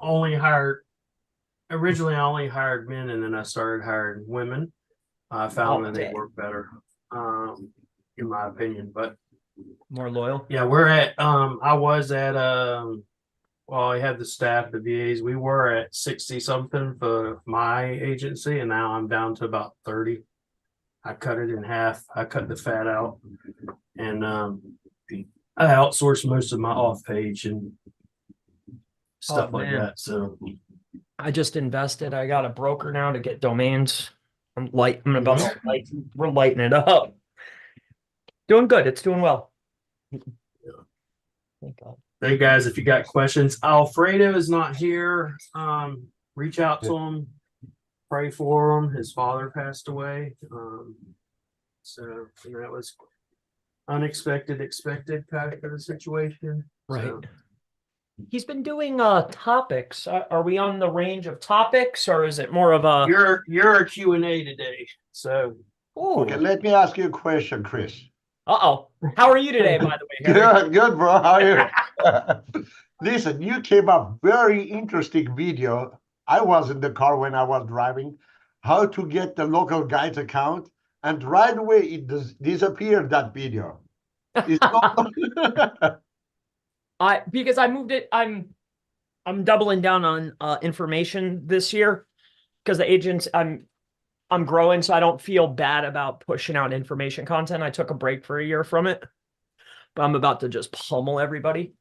Only hired originally. I only hired men, and then I started hiring women. I found Oh, that they dang. work better, in my opinion. But More loyal. yeah, we're at. I was at. Well, I had the staff, the VAs. We were at 60 something for my agency, and now I'm down to about 30. I cut it in half. I cut the fat out, and I outsourced most of my off page and Oh stuff like man. that. So, I just invested. I got a broker now to get domains. I'm about to mhm. we're lighting it up. Doing good. It's doing well. Thank God. Hey guys, if you got questions, Alfredo is not here. Reach out Yeah. to him, pray for him. His father passed away. So that was unexpected, expected kind of situation. Right. So He's been doing topics. Are we on the range of topics or is it more of a you're a Q&A today. So Okay, oh, let me ask you a question, Chris. uh-oh. How are you today, by the way, Harry? Good, good, bro. How are you? Listen, you came up very interesting video. I was in the car when I was driving. How to get the local guides account, and right away it disappeared. That video. It's not. I because I moved it. I'm doubling down on information this year because the agents I'm growing, so I don't feel bad about pushing out information content. I took a break for a year from it, but I'm about to just pummel everybody.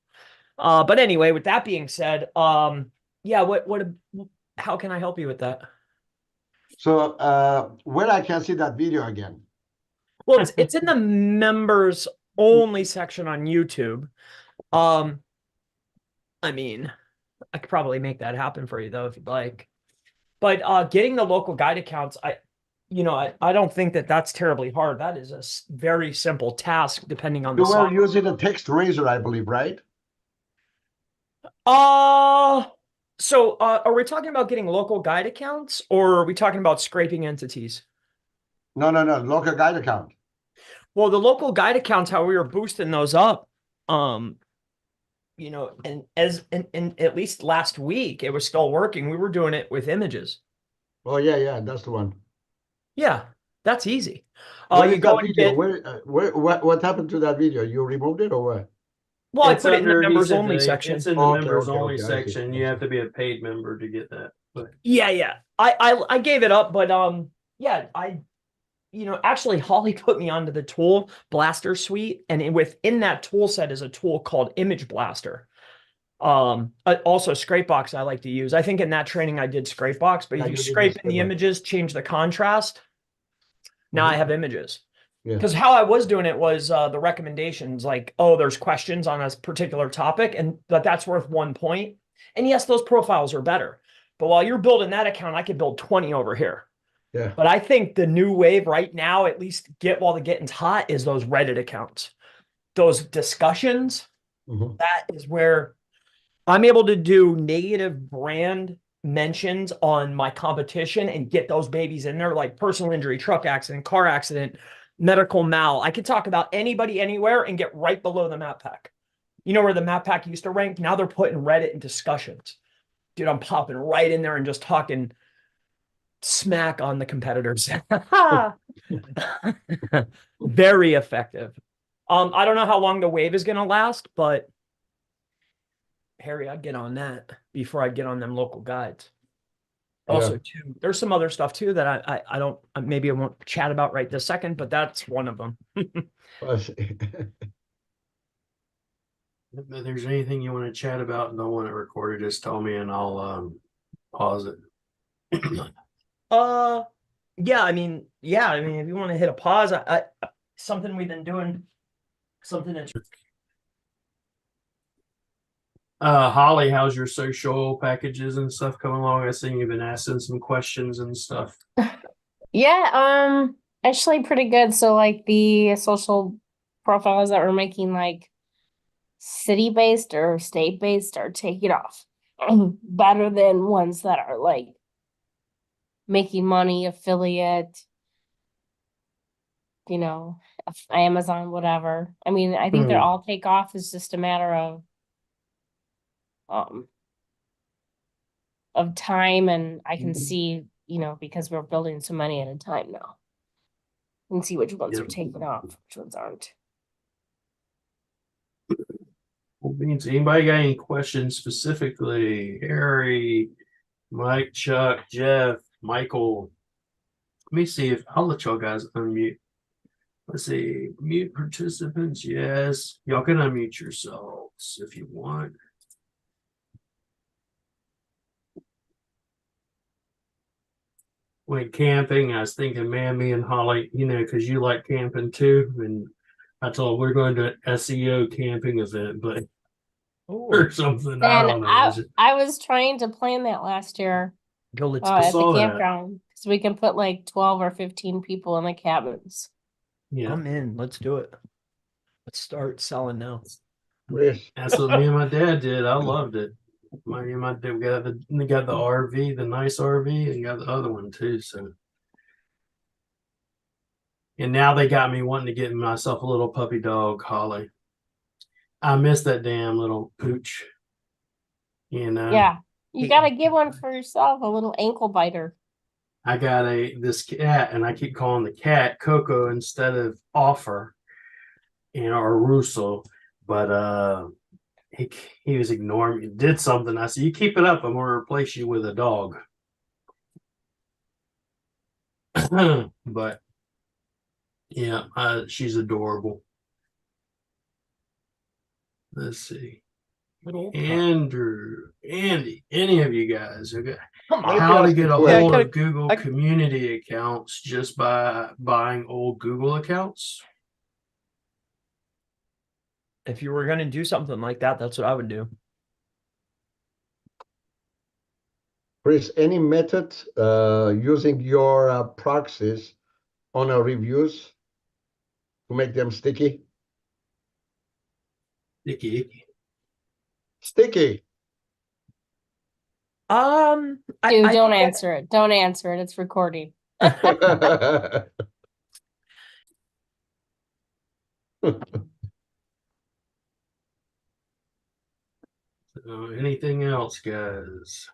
But anyway, with that being said, yeah, how can I help you with that? So, where I can see that video again? Well, it's in the members only section on YouTube. Um, I mean, I could probably make that happen for you though if you'd like. But getting the local guide accounts, I don't think that that's terribly hard. That is a very simple task depending on the You were software. using a text razor, I believe, right? Uh, are we talking about getting local guide accounts or are we talking about scraping entities? No, no, no. Local guide account. Well, the local guide accounts, how we were boosting those up, um, and and at least last week it was still working. We were doing it with images. Oh yeah, yeah, that's the one. Yeah, that's easy. Where You is go that and video? get, What happened to that video? You removed it or what? well, I it's put it in the under he members said only the section. it's in the Okay, members okay, only okay. I see. section. I You see. have to be a paid member to get that. But Yeah, yeah. I gave it up, but yeah, actually Holly put me onto the tool Blaster suite, and within that tool set is a tool called Image Blaster. Also Scrapebox I like to use. I think in that training I did Scrapebox, but Yeah, if you you did this scrape in the paper. images, change the contrast, now I Mhm. have images. Yeah, Because how I was doing it was the recommendations, like, oh, there's questions on a particular topic, and that's worth 1 point. And yes, those profiles are better. But while you're building that account, I could build 20 over here. yeah. But I think the new wave right now, at least get while the getting's hot, is those Reddit accounts. Those discussions, Mhm. that is where I'm able to do negative brand mentions on my competition and get those babies in there, like personal injury, truck accident, car accident, medical mal. I could talk about anybody anywhere and get right below the map pack. You know where the map pack used to rank? Now they're putting Reddit in discussions. Dude, I'm popping right in there and just talking smack on the competitors. Very effective. I don't know how long the wave is gonna last, but Harry, I'd get on that before I'd get on them local guides. Yeah. Also, too, there's some other stuff too that I don't maybe I won't chat about right this second, but that's one of them. I see. if there's anything you want to chat about and don't want it recorded, just tell me and I'll pause it. uh yeah, I mean, if you want to hit a pause, something we've been doing, something that Holly, how's your social packages and stuff coming along? I seen you've been asking some questions and stuff. Yeah, actually pretty good. So like the social profiles that we're making like city-based or state-based are taking off better than ones that are like making money, affiliate, you know, Amazon, whatever. I mean, I think they're Hmm. all take off. It's just a matter of um of time, and I can Mhm. see, you know, because we're building so many at a time now. You can see which ones are Yep. taken off, which ones aren't. Well, beans. Anybody got any questions specifically? Harry, Mike, Chuck, Jeff, Michael. Let me see if I'll let y'all guys unmute. Let's see. Mute participants. Yes. Y'all can unmute yourselves if you want. Went camping. I was thinking, man, me and Holly, you know, because you like camping too. And I told her we're going to an SEO camping event, but or something. I And don't know. I was trying to plan that last year Go, let's I go. at the saw that. campground, because we can put like 12 or 15 people in the cabins. Yeah. I'm in. Let's do it. Let's start selling now. Chris, That's what me and my dad did. I loved it. Me and my dad we got the RV, the nice RV, and got the other one too. So, and now they got me wanting to get myself a little puppy dog, Holly. I miss that damn little pooch. You know. Yeah. You Hey, gotta get one for yourself, a little ankle biter. I got this cat, and I keep calling the cat Coco instead of Offer, you know, or Russo. But he was ignoring me. Did something. I said, "You keep it up, I'm gonna replace you with a dog." But yeah, she's adorable. Let's see. little Andrew, Andy, any of you guys, okay? Come let me on. How to ask get you a a hold question. of Google community accounts just by buying old Google accounts? If you were going to do something like that, that's what I would do. Chris, any method using your proxies on our reviews to make them sticky? Icky. Sticky. Dude, I don't think answer it. Don't answer it. It's recording. Anything else, guys?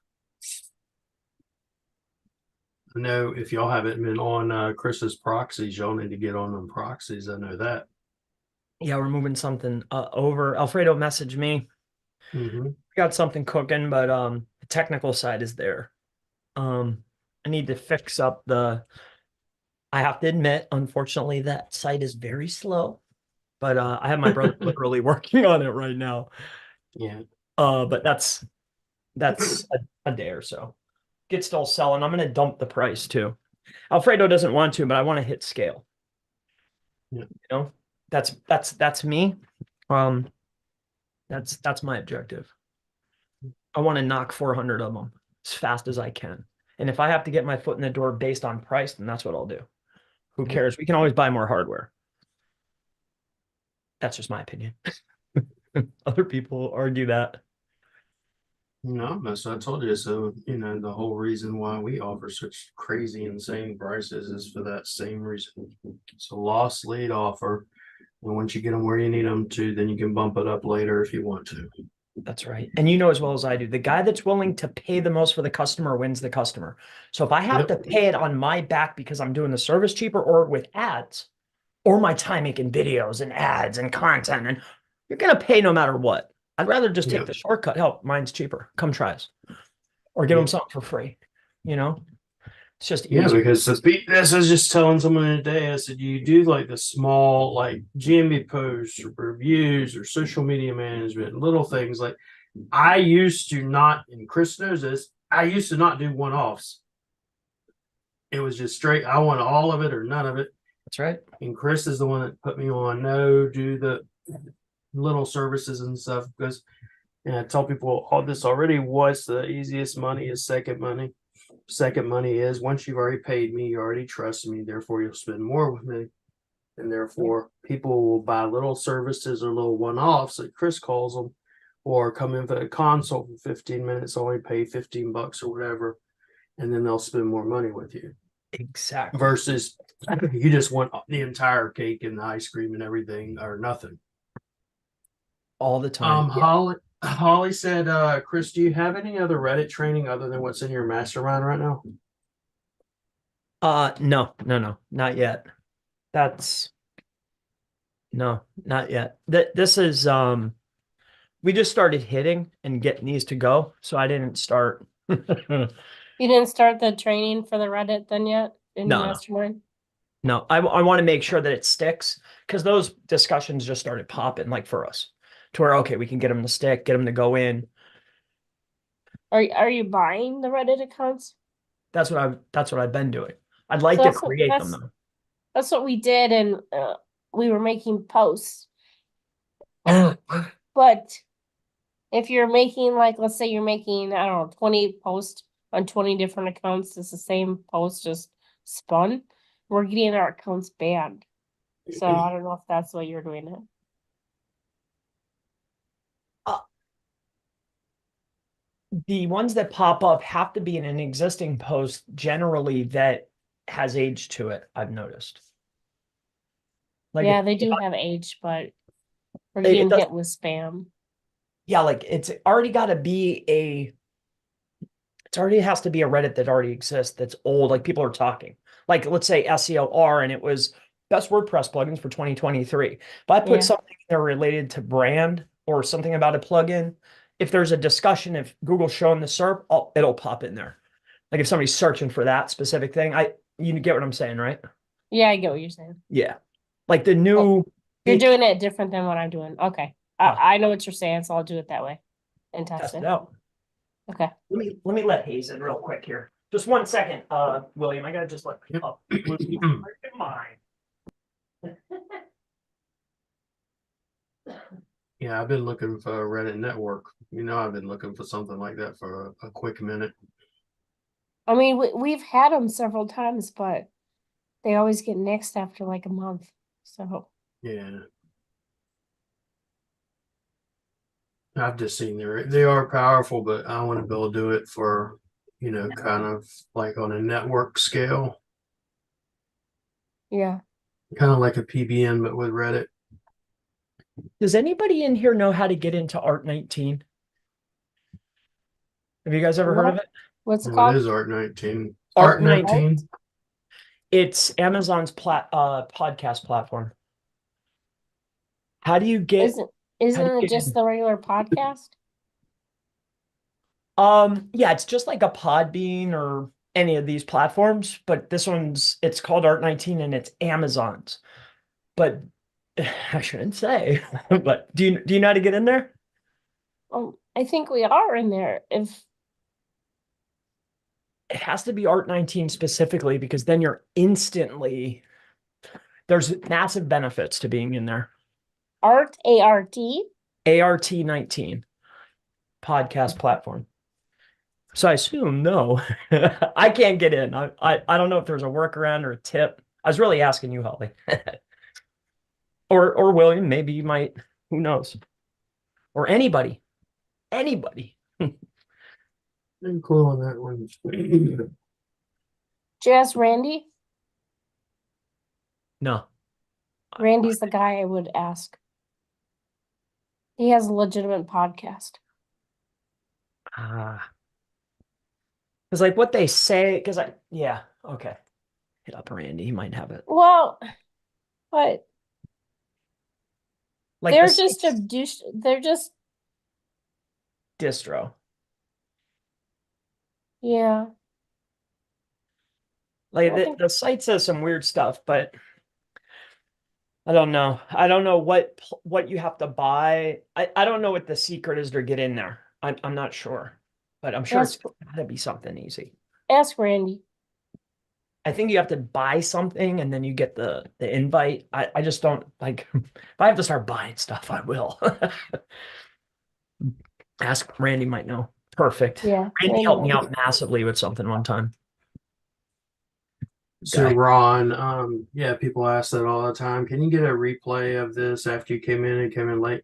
I know if y'all haven't been on Chris's proxies, y'all need to get on them proxies. I know that. yeah, we're moving something over. Alfredo messaged me. Mm-hmm. Got something cooking, but the technical side is there. I need to fix up I have to admit, unfortunately, that site is very slow. But I have my brother literally working on it right now. Yeah. But that's a day or so. Gets still selling. I'm gonna dump the price too. Alfredo doesn't want to, but I want to hit scale. Yeah. You know, that's me. That's my objective. I want to knock 400 of them as fast as I can. And if I have to get my foot in the door based on price, then that's what I'll do. Who cares? We can always buy more hardware. That's just my opinion. Other people argue that. No, that's what I told you. So, you know, the whole reason why we offer such crazy, insane prices is for that same reason. It's a loss lead offer. And once you get them where you need them to, then you can bump it up later if you want to. That's right. And you know as well as I do, the guy that's willing to pay the most for the customer wins the customer. So if I have to pay it on my back because I'm doing the service cheaper or with ads or my time making videos and ads and content, and you're going to pay no matter what. I'd rather just take the shortcut. Help, mine's cheaper. Come try us. Or give them something for free. You know, it's just easier. Because this is just telling someone today. I said, you do like the small, like GMB posts or reviews or social media management, little things like I used to not, and Chris knows this, I used to not do one offs. It was just straight, I want all of it or none of it. That's right. And Chris is the one that put me on, no, do the little services and stuff because and I tell people all this already. What's the easiest money is second money. Second money is once you've already paid me, you already trust me, therefore you'll spend more with me. And therefore people will buy little services or little one-offs like Chris calls them, or come in for a consult for 15 minutes, only pay $15 or whatever, and then they'll spend more money with you. Exactly. Versus you just want the entire cake and the ice cream and everything or nothing. All the time. Holly said, Chris, do you have any other Reddit training other than what's in your mastermind right now? No, not yet. That's no, not yet. This is we just started hitting and getting these to go, so I didn't start. No, You didn't start the training for the Reddit then yet in your no, mastermind? no. I want to make sure that it sticks because those discussions just started popping like for us to where okay, we can get them to stick, get them to go in. Are you buying the Reddit accounts? That's what I've been doing. I'd like So to that's what create them though. that's what we did, and we were making posts. But if you're making like, let's say you're making, I don't know, 20 posts on 20 different accounts, it's the same post just spun. We're getting our accounts banned. So I don't know if that's why you're doing it. The ones that pop up have to be in an existing post generally that has age to it, I've noticed. Like Yeah, they do have age, but we're it getting does, hit with spam. yeah, like it's already got to be it already has to be a Reddit that already exists that's old, like people are talking. Like let's say SEO and it was best WordPress plugins for 2023. If I put Yeah. something there related to brand or something about a plugin, if there's a discussion, if Google's showing the SERP, it'll pop in there. Like if somebody's searching for that specific thing, you get what I'm saying, right? Yeah, I get what you're saying. Yeah. Like the Oh, new you're doing it different than what I'm doing. Okay. I know what you're saying, so I'll do it that way and test test it it. out. Okay. Let me let Hayes in real quick here. Just 1 second, William. I gotta just let oh, mine. Yeah, I've been looking for a Reddit network. I've been looking for something like that for a quick minute. I mean, we've had them several times, but they always get nixed after like a month. So Yeah. I've just seen they are powerful, but I want to be able to do it for, kind of like on a network scale, yeah. kind of like a PBN, but with Reddit. Does anybody in here know how to get into Art 19? Have you guys ever heard of it? What's it What called? is Art 19? Art Art 19. 19? It's Amazon's podcast platform. How do you get Isn't how do isn't you it get just in? the regular podcast? Yeah, it's just like a Podbean or any of these platforms, but it's called Art 19 and it's Amazon's. But I shouldn't say. But do you know how to get in there? I think we are in there. If It has to be Art 19 specifically because then there's massive benefits to being in there. Art ART. ART 19 podcast platform. So I assume no. I can't get in. I don't know if there's a workaround or a tip. I was really asking you, Holly. Or William, maybe you might, who knows? Or anybody. Anybody. Pretty cool on that one. Did you ask Randy? No. Randy's the guy I would ask. He has a legitimate podcast. Because like what they say, yeah, okay. Hit up Randy, he might have it. Well, but Like they're the just they're just distro. yeah. Like I think the site says some weird stuff, but I don't know. I don't know what you have to buy. I don't know what the secret is to get in there. I'm not sure, but I'm sure it's gotta be something easy. ask Randy. I think you have to buy something and then you get the invite. I just don't like if I have to start buying stuff, I will. Ask Randy might know. Perfect. Yeah, Randy Randy helped me might. out massively with something one time. So Guy. Ron, yeah, people ask that all the time. Can you get a replay of this after you came in and came in late?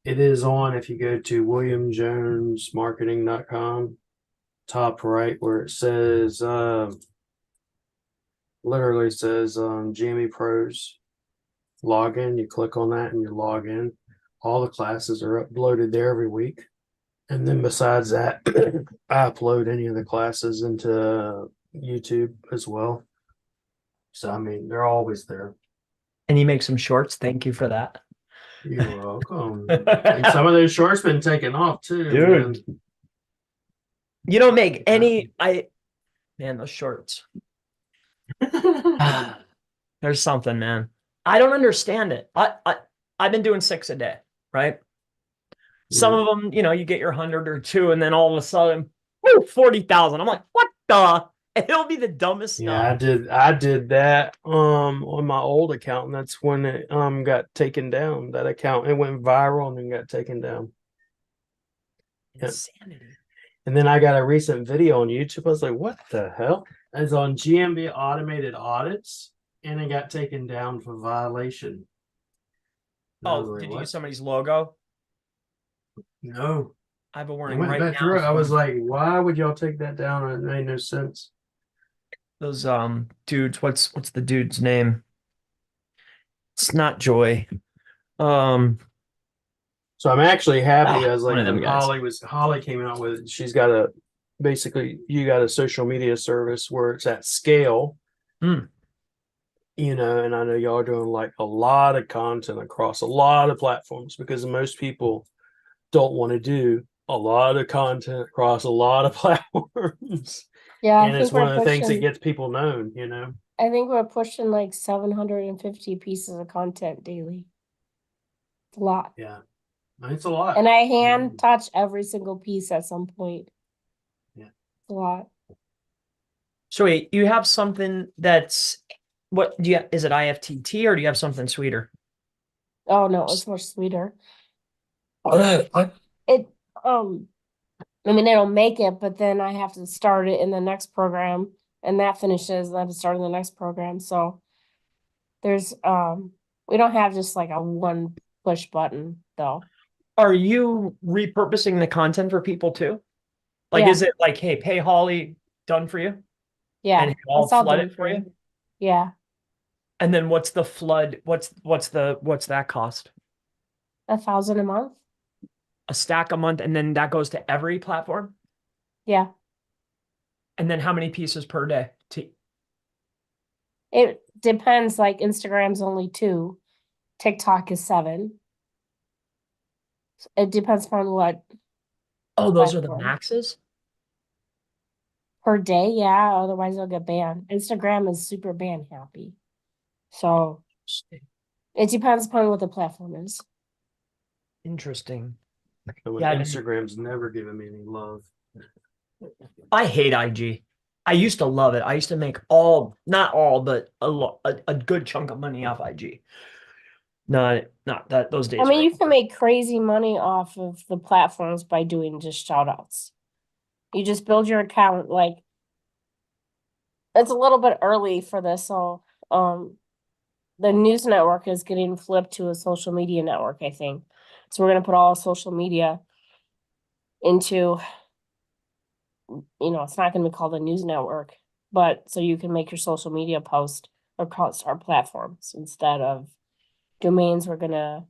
It is on if you go to williamjonesmarketing.com, top right where it says literally says Jamie Pros login. You click on that and you log in. All the classes are uploaded there every week. And then besides that, I upload any of the classes into YouTube as well. So I mean, they're always there. And you make some shorts. Thank you for that. You're welcome. And some of those shorts been taken off too, man. Dude. You don't make any, man, those shorts. There's something, man. I don't understand it. I've been doing 6 a day, right? Some Yeah. of them, you know, you get your 100 or 2, and then all of a sudden, woo, 40,000. I'm like, what the? It'll be the dumbest Yeah, stuff. I did that on my old account, and that's when it got taken down. That account, it went viral and then got taken down. Yeah. Insanity. And then I got a recent video on YouTube. I was like, what the hell? It's on GMB automated audits, and it got taken down for violation. And I was Oh, like, did you what? use somebody's logo? No. I have a I warning went right back now. through it. I was like, why would y'all take that down? It made no sense. Those dudes, what's the dude's name? It's not Joy. So I'm actually happy. I was One like, of them when guys. Holly came out with it, she's got a basically you got a social media service where it's at scale, Hmm. and I know y'all are doing like a lot of content across a lot of platforms because most people don't want to do a lot of content across a lot of platforms. Yeah, I And it's think one we're of the things that pushing. gets people known. I think we're pushing like 750 pieces of content daily. It's a lot. Yeah. It's a lot. And I hand touch every single piece at some point. Yeah. It's a lot. So wait, you have something that's what do you is it IFTT or do you have something sweeter? Oh no, it's much sweeter. I It I mean it'll make it, but then I have to start it in the next program and that finishes and I have to start in the next program. So there's we don't have just like a one push button though. Are you repurposing the content for people too? Like, Yeah. is it like, hey, pay Holly, done for you? Yeah. And I'll That's all flood done it for you? me. Yeah. And then what's the flood? What's that cost? 1,000 a month. A stack a month, and then that goes to every platform? Yeah. And then how many pieces per day? It depends, like Instagram's only 2, TikTok is 7. It depends on what Oh, those are the platform. maxes? Per day, yeah, otherwise they'll get banned. Instagram is super ban happy. So it depends upon what the platform is. Interesting. So Yeah, Instagram's never given me any love. I hate IG. I used to love it. I used to make not all, but a good chunk of money off IG. Not that those days I mean, are you can over. make crazy money off of the platforms by doing just shout outs. You just build your account, like it's a little bit early for this, so the news network is getting flipped to a social media network, I think. So we're gonna put all social media into, it's not gonna be called a news network, but so you can make your social media post across our platforms instead of domains. We're gonna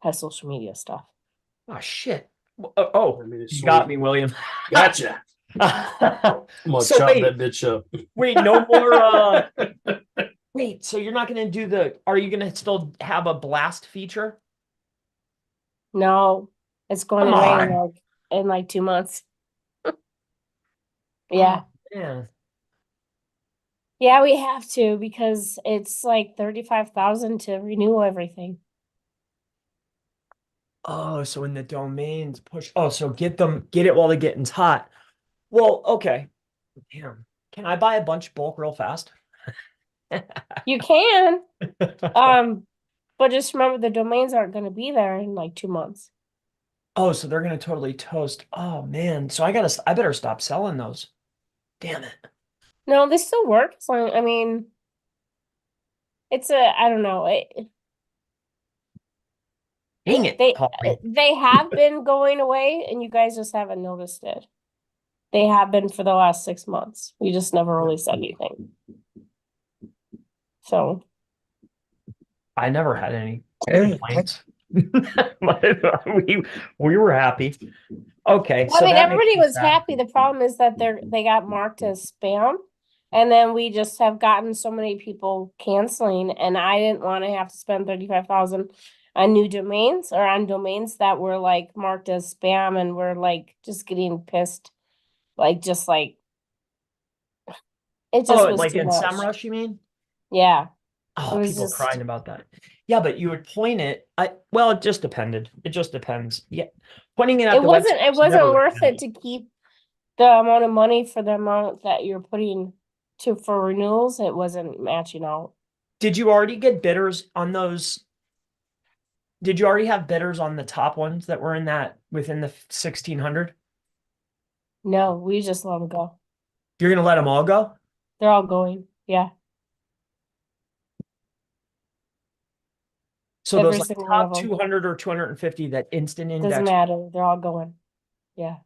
have social media stuff. Oh shit. Oh, I mean, it's you got sweet. me, William. Gotcha. I'm gonna So chop that bitch up. wait, no more wait, so you're not gonna are you gonna still have a blast feature? No, it's going Come away on. in like 2 months. Yeah. Oh, man. Yeah, we have to because it's like 35,000 to renew everything. Oh, so when the domains push, so get it while the getting's hot. Well, okay. Damn. Can I buy a bunch bulk real fast? You can, but just remember the domains aren't going to be there in like 2 months. Oh, so they're gonna totally toast. Oh man. So I better stop selling those. Damn it. No, they still work. So I mean, I don't know. Dang it, Holly. They have been going away, and you guys just haven't noticed it. They have been for the last 6 months. We just never really said anything. So I never had any complaints. we were happy. Okay, Well, I so mean, that makes everybody me was sad. happy. The problem is that they got marked as spam. And then we just have gotten so many people canceling, and I didn't want to have to spend 35,000 on new domains or on domains that were like marked as spam, and we're like just getting pissed. Like just like it just Oh, was like too in much. SEMrush, you mean? Yeah. It Oh, was people just crying about that. Yeah, but you would point it. Well, it just depended. It just depends. Yeah, pointing it at the website it was never wasn't worth recommended. it to keep the amount of money for the amount that you're putting to for renewals. It wasn't matching out. Did you already get bidders on those? Did you already have bidders on the top ones that were in that within the 1600? No, we just let them go. You're gonna let them all go? They're all going. Yeah. So those Every like single one of top them. 200 or 250 that instant Doesn't index. matter. They're all going. Yeah.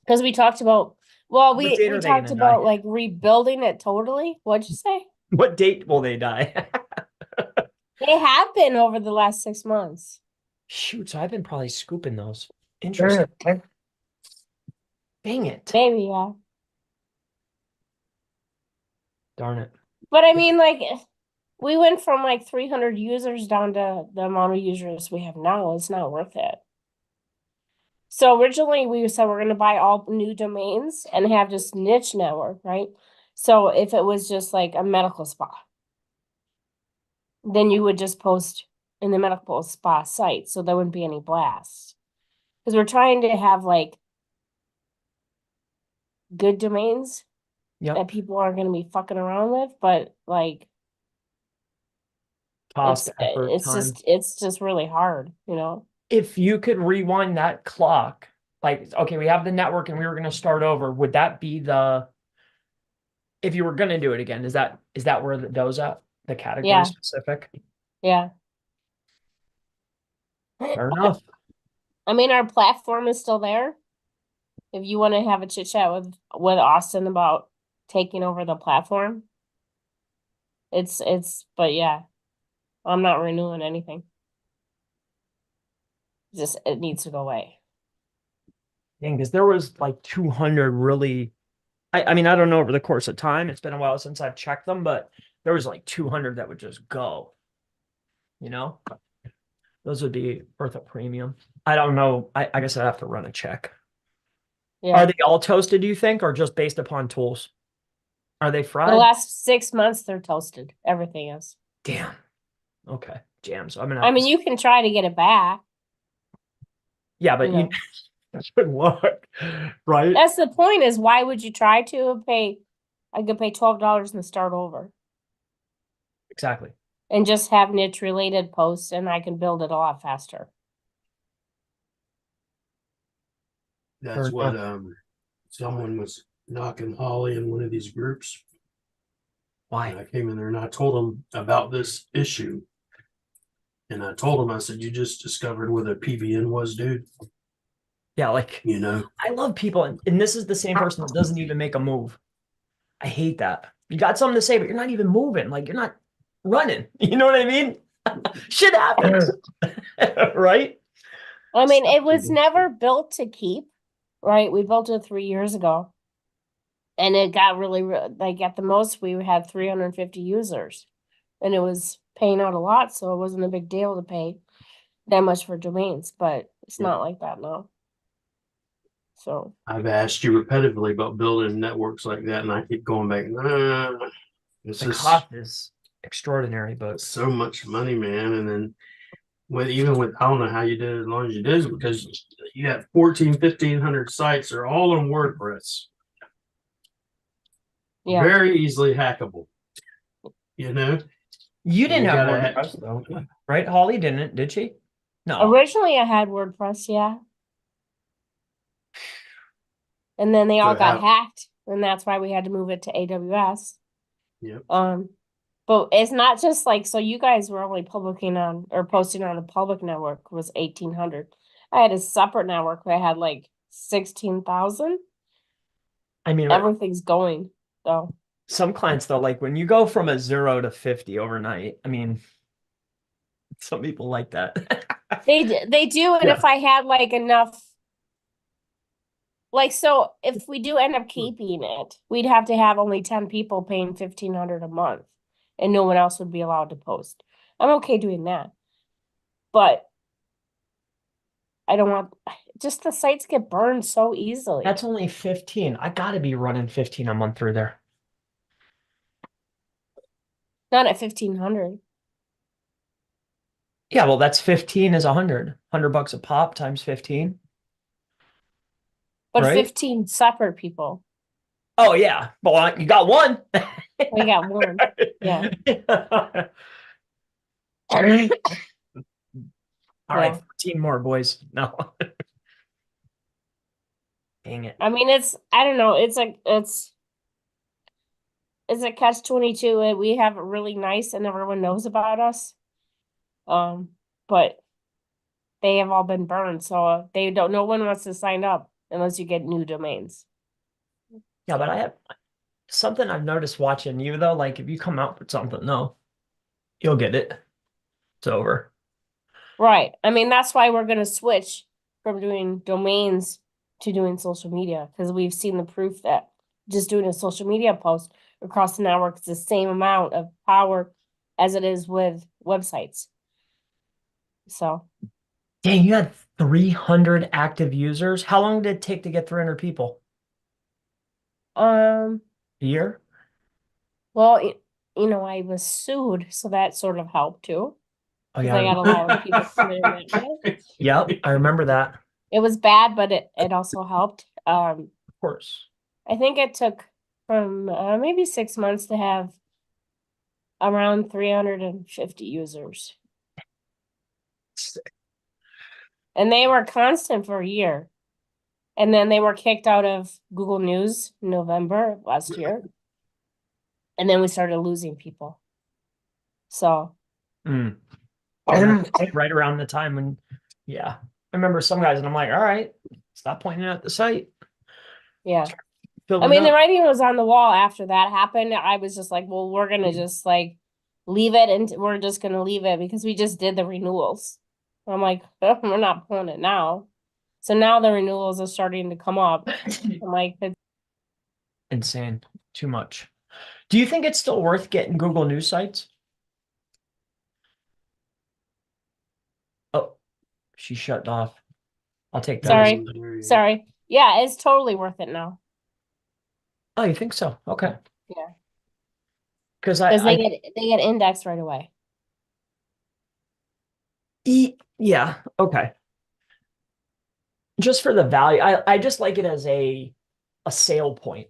Because we talked about, well, What date we are they talked gonna die? about like rebuilding it totally. What'd you say? What date will they die? They have been over the last 6 months. Shoot, so I've been probably scooping those. Interesting. Dang it. Maybe, yeah. Darn it. But I mean, like, we went from like 300 users down to the amount of users we have now. It's not worth it. So originally we said we're going to buy all new domains and have just niche network, right? So if it was just like a medical spa, then you would just post in the medical spa site. So there wouldn't be any blasts. Because we're trying to have like good domains Yep. that people aren't going to be fucking around with, but like Cost, effort, time. it's just really hard, you know. If you could rewind that clock, like, okay, we have the network and we were going to start over, would that be the, if you were going to do it again, is that where those at? The category Yeah. specific? Yeah. Fair enough. I mean, our platform is still there. If you want to have a chit chat with Austin about taking over the platform, but yeah, I'm not renewing anything. Just it needs to go away. Dang, because there was like 200 really, I mean, I don't know over the course of time. It's been a while since I've checked them, but there was like 200 that would just go, you know? Those would be worth a premium. I don't know. I guess I'd have to run a check. Yeah. Are they all toasted, do you think, or just based upon tools? Are they The fried? last 6 months they're toasted. Everything is. Damn. Okay. Jams. I'm gonna I mean, you can try to get it back. yeah, but you know. that should work, right? That's the point is why would you try to pay? I could pay $12 and start over Exactly. and just have niche related posts and I can build it a lot faster. That's what someone was knocking Holly in one of these groups. Why? And I came in there and I told them about this issue. And I told them, I said, you just discovered what a PBN was, dude. Yeah, like, You know, I love people, and this is the same person that doesn't even make a move. I hate that. You got something to say, but you're not even moving. Like, you're not running. You know what I mean? Shit happens. Right? I mean, it was never built to keep, right? We built it 3 years ago. And it got really, like at the most, we had 350 users. And it was paying out a lot, so it wasn't a big deal to pay that much for domains, but it's Yeah. not like that now. So I've asked you repetitively about building networks like that, and I keep going back. Nah, this The is cost is extraordinary, but so much money, man. And then even with, I don't know how you did it as long as you did, because you have 1,500 sites are all on WordPress. yeah. Very easily hackable. You know? you didn't You have gotta WordPress, though, right? Holly didn't, did she? No. Originally I had WordPress, yeah. And then they all So got hacked, and that's why we had to move it to AWS. Yep. But it's not just like, so you guys were only posting on the public network was 1,800. I had a separate network that had like 16,000. I mean, Everything's going, so. some clients, though, like when you go from a 0 to 50 overnight, I mean, Some people like that. They do, and Yeah. if I had like enough, like, so if we do end up keeping it, we'd have to have only 10 people paying 1,500 a month, and no one else would be allowed to post. I'm okay doing that, but I don't want, just the sites get burned so easily. That's only 15. I gotta be running 15 a month through there. Not at 1,500. Yeah, well, that's 15 is 100. $100 a pop times 15. But Right? 15 separate people. Oh yeah. Well, you got one. We got one. Yeah. All right, Yeah. 14 more boys. No. Dang it. I mean, I don't know, it's a catch-22, and we have it really nice and everyone knows about us. But they have all been burned, so they don't, no one wants to sign up unless you get new domains. Yeah, but I have something I've noticed watching you though. Like if you come out with something, no, you'll get it. It's over. Right. I mean, that's why we're gonna switch from doing domains to doing social media, because we've seen the proof that just doing a social media post across the network is the same amount of power as it is with websites. So, Dang, you had 300 active users. How long did it take to get 300 people? um, A year? well, I was sued, so that sort of helped too, Oh because yeah. I got a lot of people coming in that way. Yep, I remember that. It was bad, but it also helped. Of course. I think it took from maybe 6 months to have around 350 users. And they were constant for a year. And then they were kicked out of Google News in November of last year. And then we started losing people. So, Mm. Right around the time when, yeah. I remember some guys and I'm like, all right, stop pointing at the site. yeah. I Filling mean, the up. writing was on the wall after that happened. I was just like, well, we're gonna just like leave it, and we're just gonna leave it because we just did the renewals. I'm like, we're not pulling it now. So now the renewals are starting to come up. I'm like, Insane. Too much. Do you think it's still worth getting Google News sites? Oh, she shut off. I'll take that. sorry. Yeah, it's totally worth it now. Oh, you think so? Okay. Yeah. Because Because they get indexed right away. yeah, okay. Just for the value, I just like it as a sale point.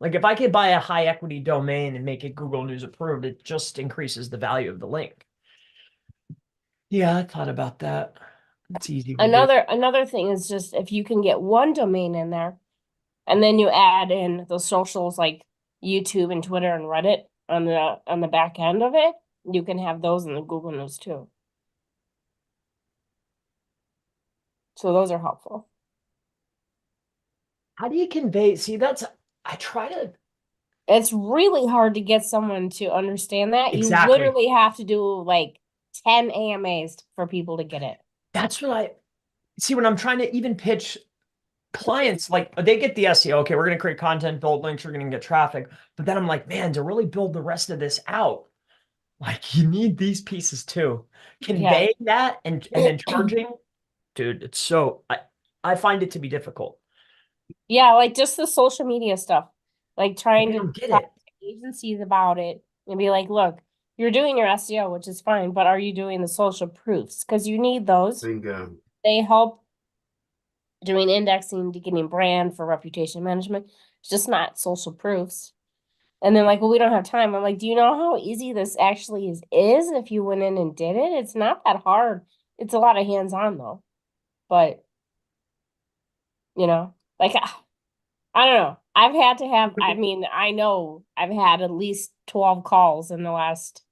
Like if I could buy a high equity domain and make it Google News approved, it just increases the value of the link. Yeah, I thought about that. It's easy to do. Another thing is just if you can get one domain in there, and then you add in the socials like YouTube and Twitter and Reddit on the back end of it, you can have those in the Google News too. So those are helpful. How do you convey? See, I try to. It's really hard to get someone to understand that. Exactly. You literally have to do like 10 AMAs for people to get it. That's what I see when I'm trying to even pitch clients. Like they get the SEO. Okay, we're going to create content, build links, we're going to get traffic. But then I'm like, man, to really build the rest of this out, like you need these pieces too. Conveying that and then charging, dude, it's so I find it to be difficult. Yeah, like just the social media stuff. Like trying to Get talk it. to agencies about it and be like, look, you're doing your SEO, which is fine, but are you doing the social proofs? Because you need those. Bingo. They help doing indexing to getting brand for reputation management. It's just not social proofs. And then like, well, we don't have time. I'm like, do you know how easy this actually is if you went in and did it? It's not that hard. It's a lot of hands-on though. But like I don't know. I've had to have, I mean, I know I've had at least 12 calls in the last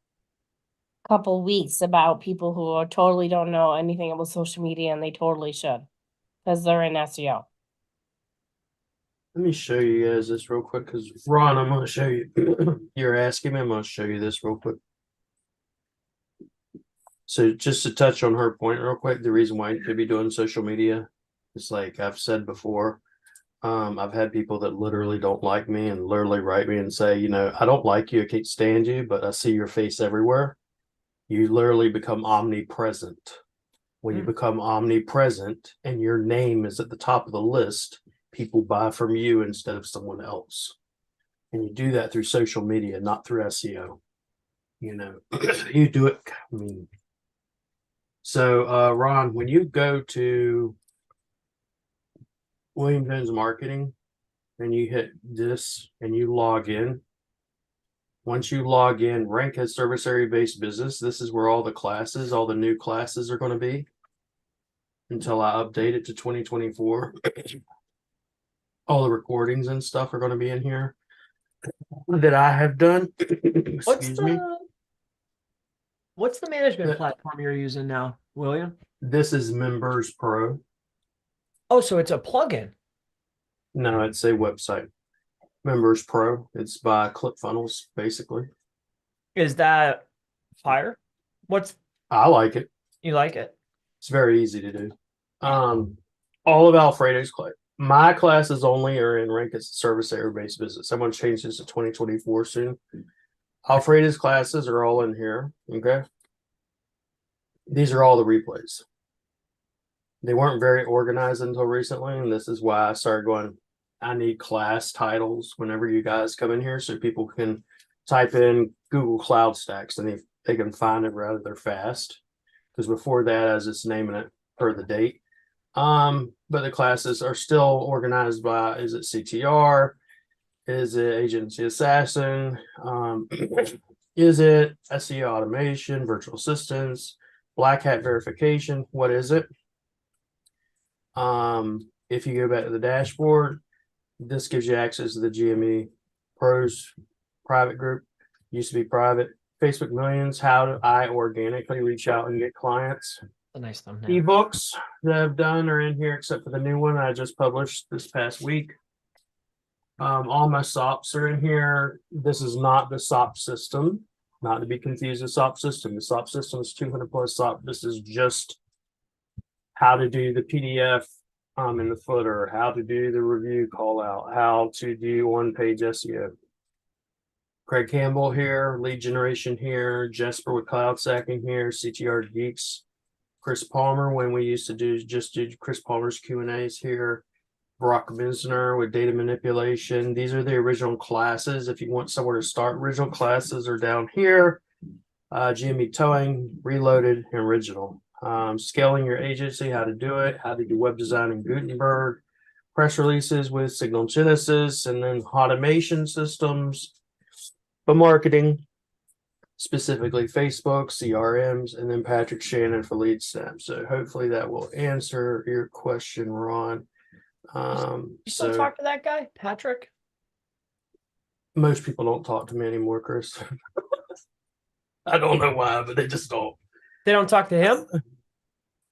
couple weeks about people who totally don't know anything about social media, and they totally should because they're in SEO. Let me show you guys this real quick because Ron, I'm going to show you. You're asking me, I'm going to show you this real quick. So just to touch on her point real quick, the reason why you should be doing social media is like I've said before. I've had people that literally don't like me and literally write me and say, you know, I don't like you, I can't stand you, but I see your face everywhere. You literally become omnipresent. When you become omnipresent and your name is at the top of the list, people buy from you instead of someone else. And you do that through social media, not through SEO. You know, you do it. I mean, so Ron, when you go to William Jones Marketing and you hit this and you log in, once you log in, rank as service area based business. This is where all the classes, all the new classes are going to be until I update it to 2024. All the recordings and stuff are going to be in here that I have done. Excuse me. What's the management platform you're using now, William? This is Members Pro. Oh, so it's a plugin. No, it's a website. Members Pro. It's by ClickFunnels, basically. Is that fire? I like it. You like it? It's very easy to do. All of Alfredo's class. My classes only are in rank as a service area based business. I'm going to change this to 2024 soon. Alfredo's classes are all in here. Okay. These are all the replays. They weren't very organized until recently, and this is why I started going, I need class titles whenever you guys come in here so people can type in Google Cloud Stacks and they can find it rather fast. Because before that, I was just naming it per the date. But the classes are still organized by, is it CTR? Is it Agency Assassin? Is it SEO automation, virtual assistants, black hat verification? What is it? If you go back to the dashboard, this gives you access to the GME Pros private group. Used to be private. Facebook Millions, how do I organically reach out and get clients? A nice thumbnail. Ebooks that I've done are in here, except for the new one I just published this past week. All my SOPs are in here. This is not the SOP system, not to be confused with SOP system. The SOP system is 200 plus SOP. This is just how to do the PDF in the footer, how to do the review call out, how to do one-page SEO. Craig Campbell here, lead generation here, Jesper with cloud stacking here, CTR Geeks, Chris Palmer when we used to do Chris Palmer's Q&As here, Brock Misner with data manipulation. These are the original classes. If you want somewhere to start, original classes are down here. GME Towing, Reloaded, and Original. Scaling your agency, how to do it, how to do web design in Gutenberg, press releases with Signal Genesis, and then automation systems. But marketing, specifically Facebook, CRMs, and then Patrick Shannon for lead snap. So hopefully that will answer your question, Ron. You still talk to that guy, Patrick? Most people don't talk to me anymore, Chris. I don't know why, but they just don't. They don't talk to him?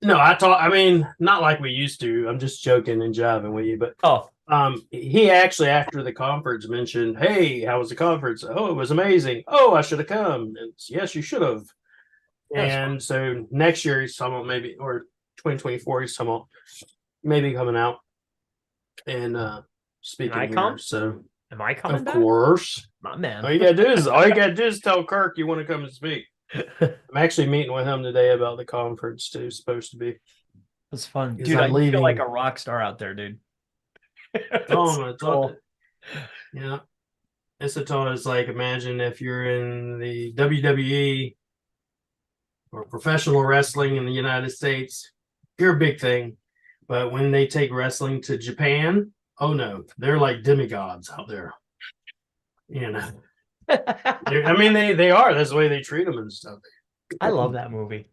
No, I mean, not like we used to. I'm just joking and jiving with you, but he actually after the conference mentioned, "Hey, how was the conference? Oh, it was amazing. Oh, I should have come." And yes, you should have. And so next year he's talking about maybe, or 2024 he's talking about maybe coming out and speaking here. So am I coming back? Of course, my man. All you gotta do is tell Kirk you want to come and speak. I'm actually meeting with him today about the conference too. Supposed to be. That's fun, dude. I feel like a rock star out there, dude. Yeah, it's like imagine if you're in the WWE or professional wrestling in the United States, you're a big thing, but when they take wrestling to Japan, oh no, they're like demigods out there. You know, I mean they are. That's the way they treat them and stuff. I love that movie.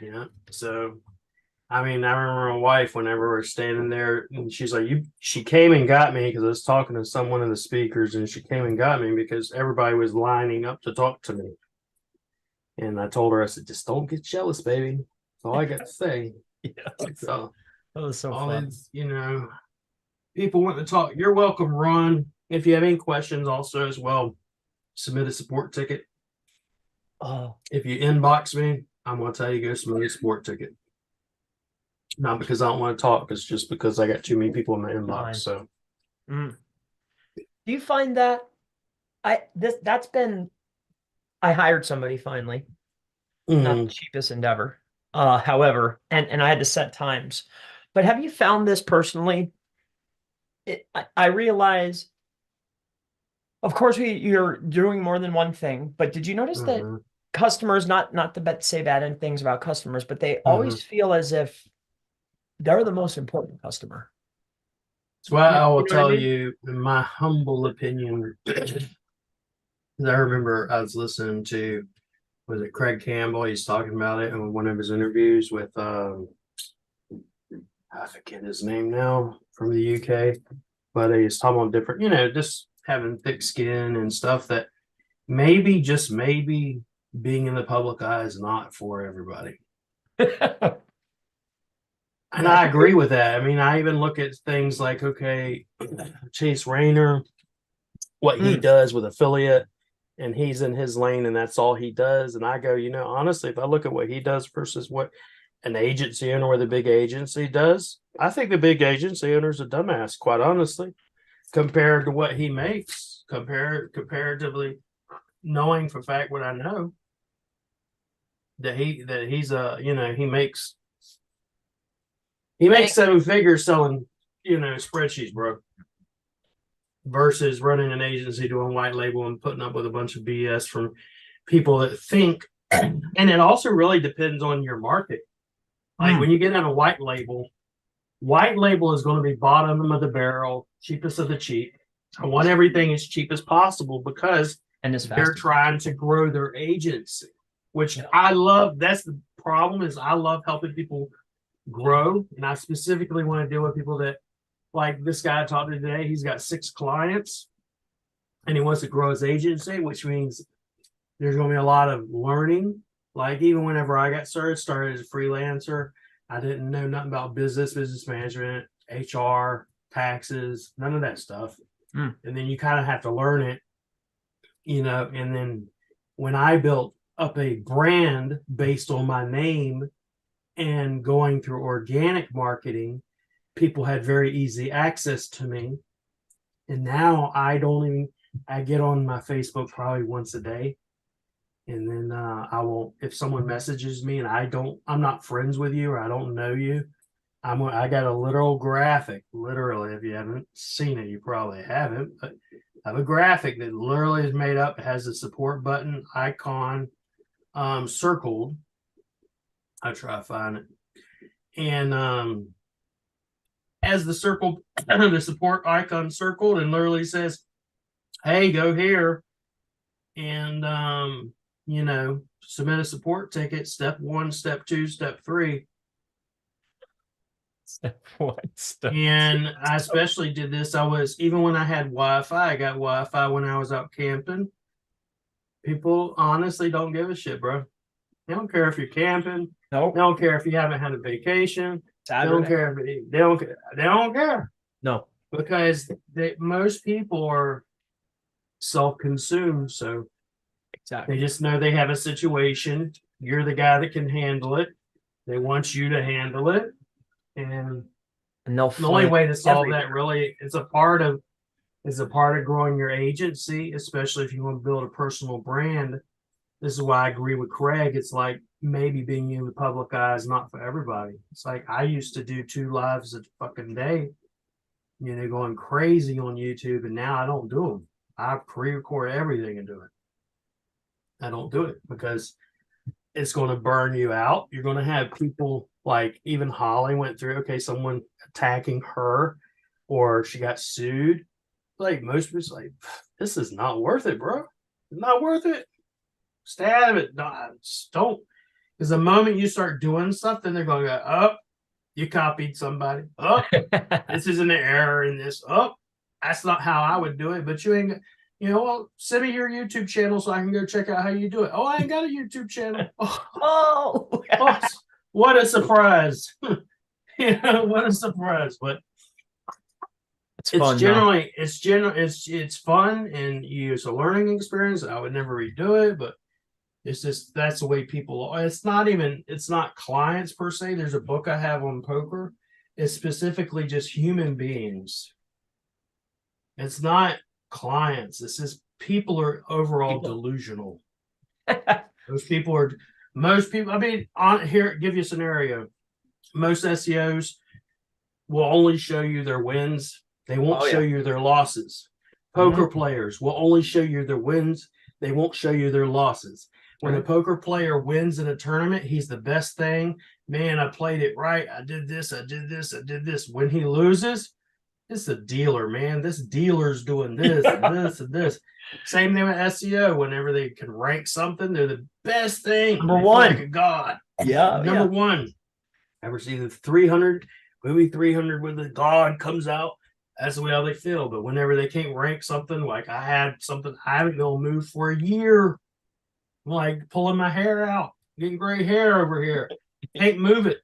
Yeah, so. I mean, I remember my wife whenever we're standing there, and she's like, she came and got me because I was talking to one of the speakers, and she came and got me because everybody was lining up to talk to me. And I told her, I said, just don't get jealous, baby. That's all I got to say. So that was so fun. You know, people want to talk. You're welcome, Ron. If you have any questions also as well, submit a support ticket. Oh, If you inbox me, I'm gonna tell you go submit a sport ticket. Not because I don't want to talk, it's just because I got too many people in my inbox. Fine. So do you find that that's been I hired somebody finally, not the cheapest endeavor. However, and I had to set times. But have you found this personally? I realize, of course, you're doing more than one thing, but did you notice that customers, not to say bad things about customers, but they always feel as if they're the most important customer. well, I will You know what I tell mean? you, in my humble opinion, I remember I was listening to, was it Craig Campbell? He's talking about it in one of his interviews with I forget his name now, from the UK, but he's talking about different, just having thick skin and stuff that maybe, just maybe, being in the public eye is not for everybody. And I agree with that. I mean, I even look at things like, okay, Chase Rayner, what he does with affiliate, and he's in his lane and that's all he does. And I go, honestly, if I look at what he does versus what an agency owner with a big agency does, I think the big agency owner's a dumbass, quite honestly, compared to what he makes, comparatively, knowing for fact what I know, that he's he makes 7 figures selling, spreadsheets, bro, versus running an agency doing white label and putting up with a bunch of BS from people that think, and it also really depends on your market. Like when you get on a white label is going to be bottom of the barrel, cheapest of the cheap. I want everything as cheap as possible because they're trying to grow their agency, which I love. That's the problem, is I love helping people grow. And I specifically want to deal with people that, like this guy I talked to today, he's got 6 clients and he wants to grow his agency, which means there's going to be a lot of learning. Like even whenever I got started as a freelancer, I didn't know nothing about business management, HR, taxes, none of that stuff. And then you kind of have to learn it, and then when I built up a brand based on my name and going through organic marketing, people had very easy access to me. And now I get on my Facebook probably once a day. And then I will, if someone messages me and I'm not friends with you or I don't know you, I got a literal graphic, literally, if you haven't seen it, you probably haven't, but I have a graphic that literally is made up. It has a support button icon circled. I try to find it. And as the support icon circled, and literally says, hey, go here and submit a support ticket, step 1, step 2, step 3. Step 1, step And I especially did this. Even when I had Wi-Fi, I got Wi-Fi when I was out camping. People honestly don't give a shit, bro. They don't care if you're camping. Nope. They don't care if you haven't had a vacation. Saturday. They don't care. They don't care. No. Because most people are self-consumed. So exactly, they just know they have a situation. You're the guy that can handle it. They want you to handle it. And the only way to solve that really is a part of growing your agency, especially if you want to build a personal brand. This is why I agree with Craig. It's like maybe being in the public eye is not for everybody. It's like I used to do 2 lives a fucking day, going crazy on YouTube, and now I don't do them. I pre-record everything and do it. I don't do it because it's going to burn you out. You're going to have people like even Holly went through, okay, someone attacking her or she got sued. Like most people like, this is not worth it, bro. It's not worth it. Stay out of it. No, just don't. Because the moment you start doing stuff, then they're going to go, oh, you copied somebody. Oh, this is an error in this. Oh, that's not how I would do it. But you ain't, well, send me your YouTube channel so I can go check out how you do it. Oh, I ain't got a YouTube channel. Oh, what a surprise. What a surprise. But it's fun, it's fun, and it's a learning experience. I would never redo it, but It's just that's the way people are. It's not clients per se. There's a book I have on poker. It's specifically just human beings. It's not clients. It's just people are overall delusional. Most people, I mean, on here, give you a scenario. Most SEOs will only show you their wins. They won't show you their losses. Poker players will only show you their wins. They won't show you their losses. When a poker player wins in a tournament, he's the best thing. Man, I played it right. I did this. I did this. I did this. When he loses, it's a dealer, man. This dealer's doing this and this and this. Same thing with SEO. Whenever they can rank something, they're the best thing. Number one. Like a god. Yeah. Number one. Ever see the 300, movie 300 when the god comes out? That's the way how they feel. But whenever they can't rank something, like I had something, I haven't been able to move for a year. I'm like pulling my hair out, getting gray hair over here. Can't move it.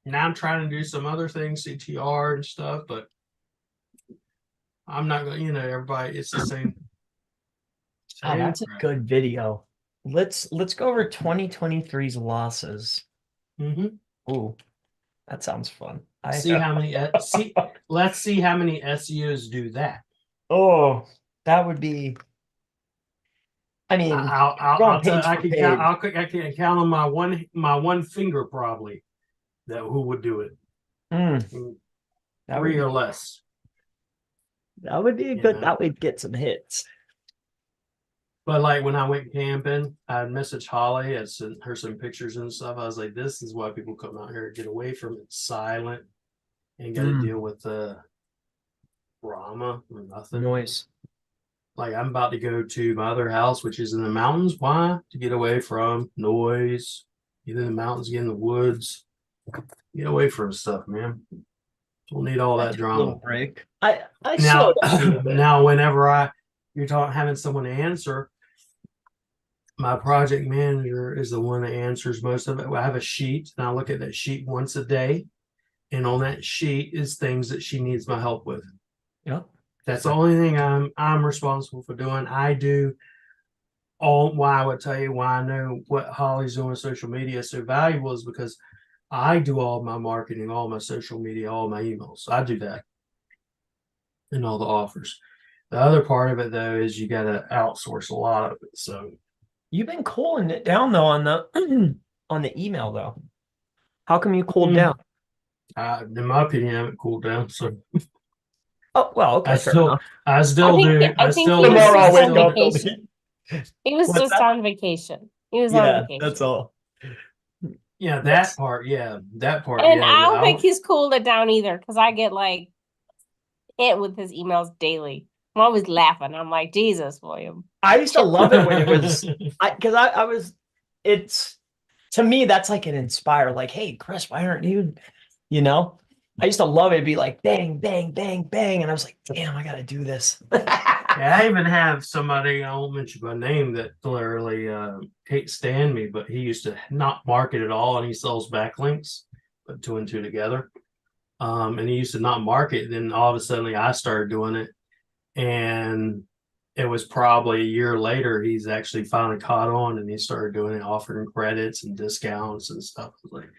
Now I'm trying to do some other things, CTR and stuff, but I'm not going to, everybody, it's the same. Oh, that's a good video. Let's go over 2023's losses. Ooh, that sounds fun. Let's see how many SEOs do that. Oh, that would be. I mean, I can count on my one finger probably that who would do it. Three or less. That would be a good. That would get some hits. But like when I went camping, I messaged Holly. I sent her some pictures and stuff. I was like, "This is why people come out here, get away from it, silent, and got to deal with the drama or nothing Noise." Like I'm about to go to my other house, which is in the mountains. Why? To get away from noise. Get in the mountains, get in the woods, get away from stuff, man. Don't need all that drama. Little break. I now now whenever you're having someone to answer, my project manager is the one that answers most of it. I have a sheet, and I look at that sheet once a day, and on that sheet is things that she needs my help with. Yeah. That's the only thing I'm responsible for doing. I do why I would tell you why I know what Holly's doing with social media is so valuable is because I do all my marketing, all my social media, all my emails. I do that and all the offers. The other part of it though is you got to outsource a lot of it. So you've been cooling it down though on the on the email though. How come you cooled down? In my opinion, I haven't cooled down. So oh well, okay. I still do. He was just on vacation. He was on vacation. That's all. Yeah, that part. Yeah, that part. And I don't think he's cooled it down either because I get like hit with his emails daily. I'm always laughing. I'm like, Jesus, William. I used to love it when it was because I was. It's to me that's like an inspire. Like, hey, Chris, why aren't you? You know. I used to love it. It'd be like bang, bang, bang, bang. And I was like, damn, I got to do this. Yeah, I even have somebody, I won't mention by name, that literally can't stand me, but he used to not market at all. And he sells backlinks, put two and two together. And he used to not market. And then all of a sudden I started doing it. And it was probably a year later, he's actually finally caught on and he started doing it, offering credits and discounts and stuff. I was like,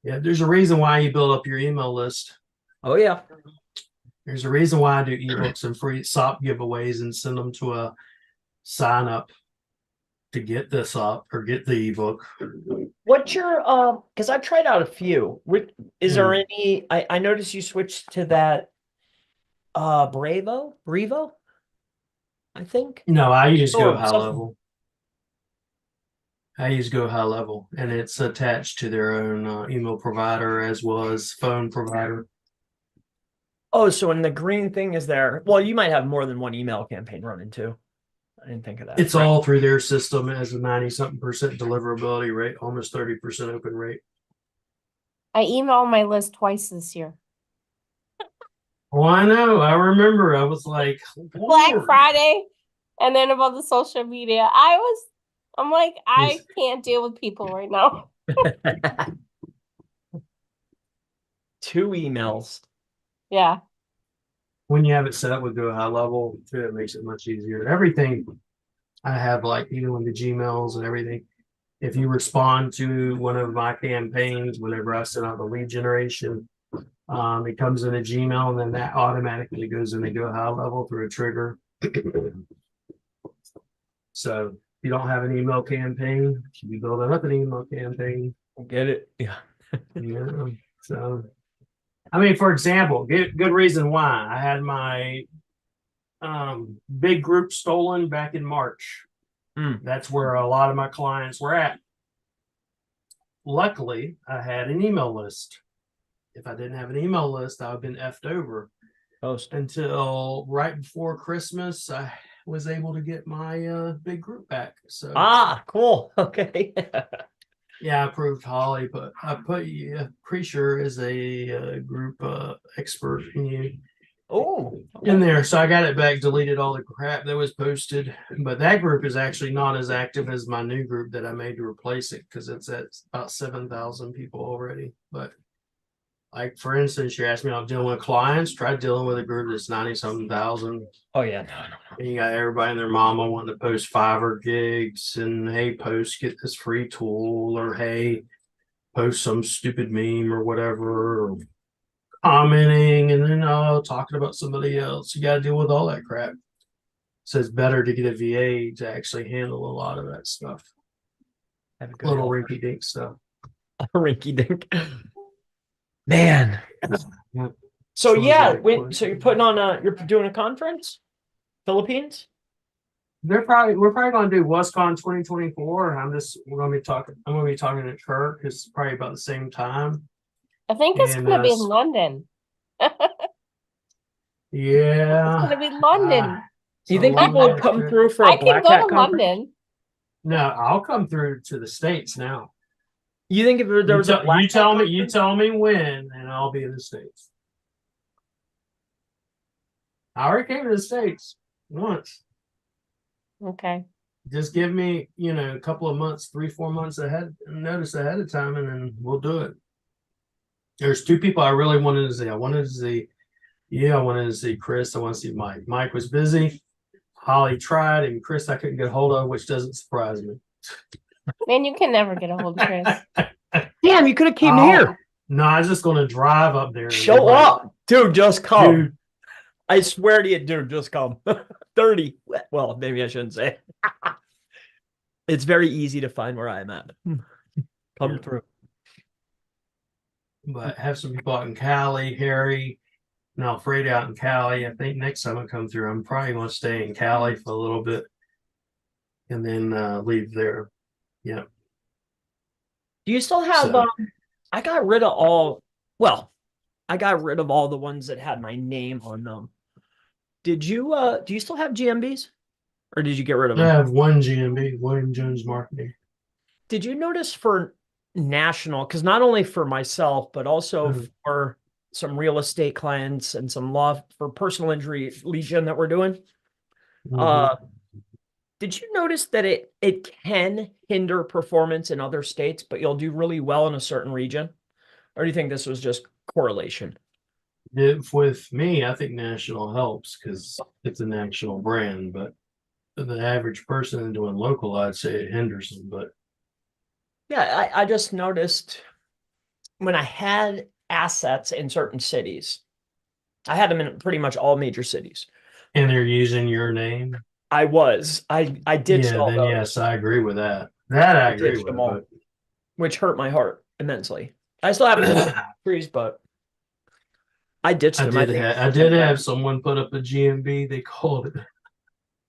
yeah, there's a reason why you build up your email list. Oh, yeah. There's a reason why I do ebooks and free SOP giveaways and send them to a sign up to get the SOP or get the ebook. What's your because I've tried out a few. Is there any I noticed you switched to that Brevo, I think. No, I use Go High Level. I use Go High Level, and it's attached to their own email provider as well as phone provider. Oh, so when the green thing is there, well, you might have more than one email campaign running too. I didn't think of that. It's all through their system. It has a 90-something% deliverability rate, almost 30% open rate. I emailed my list twice this year. Oh, I know. I remember. I was like, Black Friday, and then about the social media. I'm like, I can't deal with people right now. 2 emails. Yeah. When you have it set up with Go High Level, it makes it much easier. Everything I have like, with the Gmails and everything. If you respond to one of my campaigns, whenever I send out the lead generation, it comes in a Gmail, and then that automatically goes in the Go High level through a trigger. So if you don't have an email campaign, you should be building up an email campaign. Get it? Yeah. Yeah. So, I mean, for example, good reason why I had my big group stolen back in March. That's where a lot of my clients were at. Luckily, I had an email list. If I didn't have an email list, I would have been effed over. Until right before Christmas, I was able to get my big group back. So cool. Okay. yeah, I approved Holly, but I put you pretty sure is a group expert in there. So I got it back, deleted all the crap that was posted. But that group is actually not as active as my new group that I made to replace it, because it's at about 7,000 people already. But like, for instance, you asked me, I'm dealing with clients, try dealing with a group that's 90-something thousand. Oh yeah. No. And you got everybody and their mama wanting to post Fiverr gigs, and hey, post, get this free tool, or hey, post some stupid meme or whatever, or commenting, and then talking about somebody else. You got to deal with all that crap. So it's better to get a VA to actually handle a lot of that stuff. Little rinky dink stuff. Rinky dink. Man. Yeah. So yeah, so you're putting on you're doing a conference? Philippines? We're probably going to do WestCon 2024. I'm going to be talking to Kirk. It's probably about the same time. I think it's going to be in London. Yeah. It's going to be London. Do you think people would come through for I can go to London. No, I'll come through to the States now. You think if there was you tell me when, and I'll be in the States. I already came to the States once. Okay. Just give me, a couple of months, 3-4 months notice ahead of time, and then we'll do it. There's 2 people I really wanted to see. I wanted to see Chris. I want to see Mike. Mike was busy. Holly tried, and Chris I couldn't get a hold of, which doesn't surprise me. Man, you can never get a hold of Chris. Damn, you could have came here. No, I was just going to drive up there. Show up. Dude, just come. Dude. I swear to you, dude, just come. 30. Well, maybe I shouldn't say. It's very easy to find where I'm at. Come through. But have some people out in Cali, Harry, and Alfredo out in Cali. I think next time I come through, I'm probably going to stay in Cali for a little bit and then leave there. Yeah. Do you still have, I got rid of all the ones that had my name on them. Did you, do you still have GMBs? Or did you get rid of them? I have one GMB, William Jones Marketing. Did you notice for national, because not only for myself, but also for some real estate clients and some law for personal injury legion that we're doing, did you notice that it can hinder performance in other states, but you'll do really well in a certain region? Or do you think this was just correlation? With me, I think national helps because it's a national brand, but the average person doing local, I'd say it hinders them. But yeah, I just noticed when I had assets in certain cities, I had them in pretty much all major cities. And they're using your name? I ditched all those. Yes, I agree with that. I agree with them all, which hurt my heart immensely. I still have trees, but I ditched them. I did have someone put up a GMB. They called it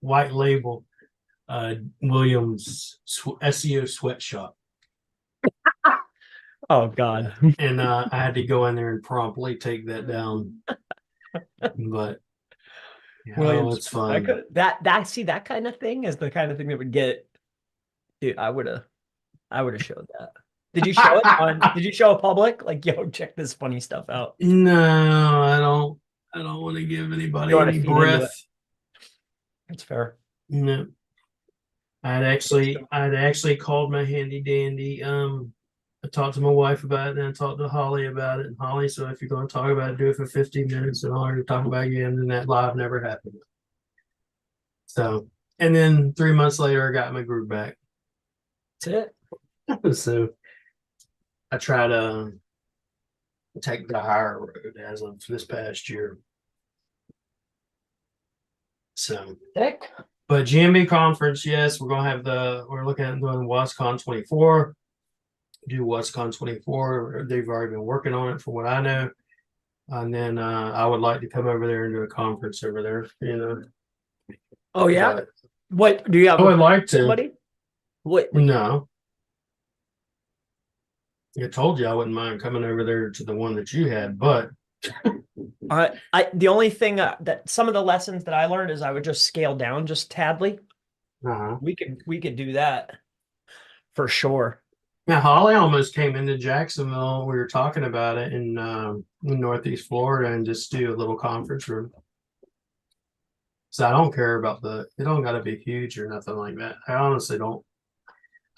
white label Williams SEO sweatshop. Oh God. And I had to go in there and promptly take that down. But Williams, it's fun. That kind of thing is the kind of thing that would get, dude, I would have showed that. Did you show it did you show it public? Like, yo, check this funny stuff out. No, I don't want to give anybody any breath. That's fair. No. I'd actually called my handy dandy. I talked to my wife about it, and I talked to Holly about it. And Holly, so if you're going to talk about it, do it for 15 minutes, and I'll already talk about it again. And that live never happened. So And then 3 months later, I got my group back. That's it. So I try to take the higher road as of this past year. So, Sick. but GMB conference, yes, we're looking at doing WasCon 24. Do WasCon 24. They've already been working on it, from what I know. And then I would like to come over there and do a conference over there. Oh yeah. But What do you have? I would like to. Somebody? What? No, I told you I wouldn't mind coming over there to the one that you had, but The only thing that some of the lessons that I learned is I would just scale down just tadly. We could do that for sure. yeah, Holly almost came into Jacksonville. We were talking about it in Northeast Florida and just do a little conference room. So I don't care about it don't got to be huge or nothing like that. I honestly don't.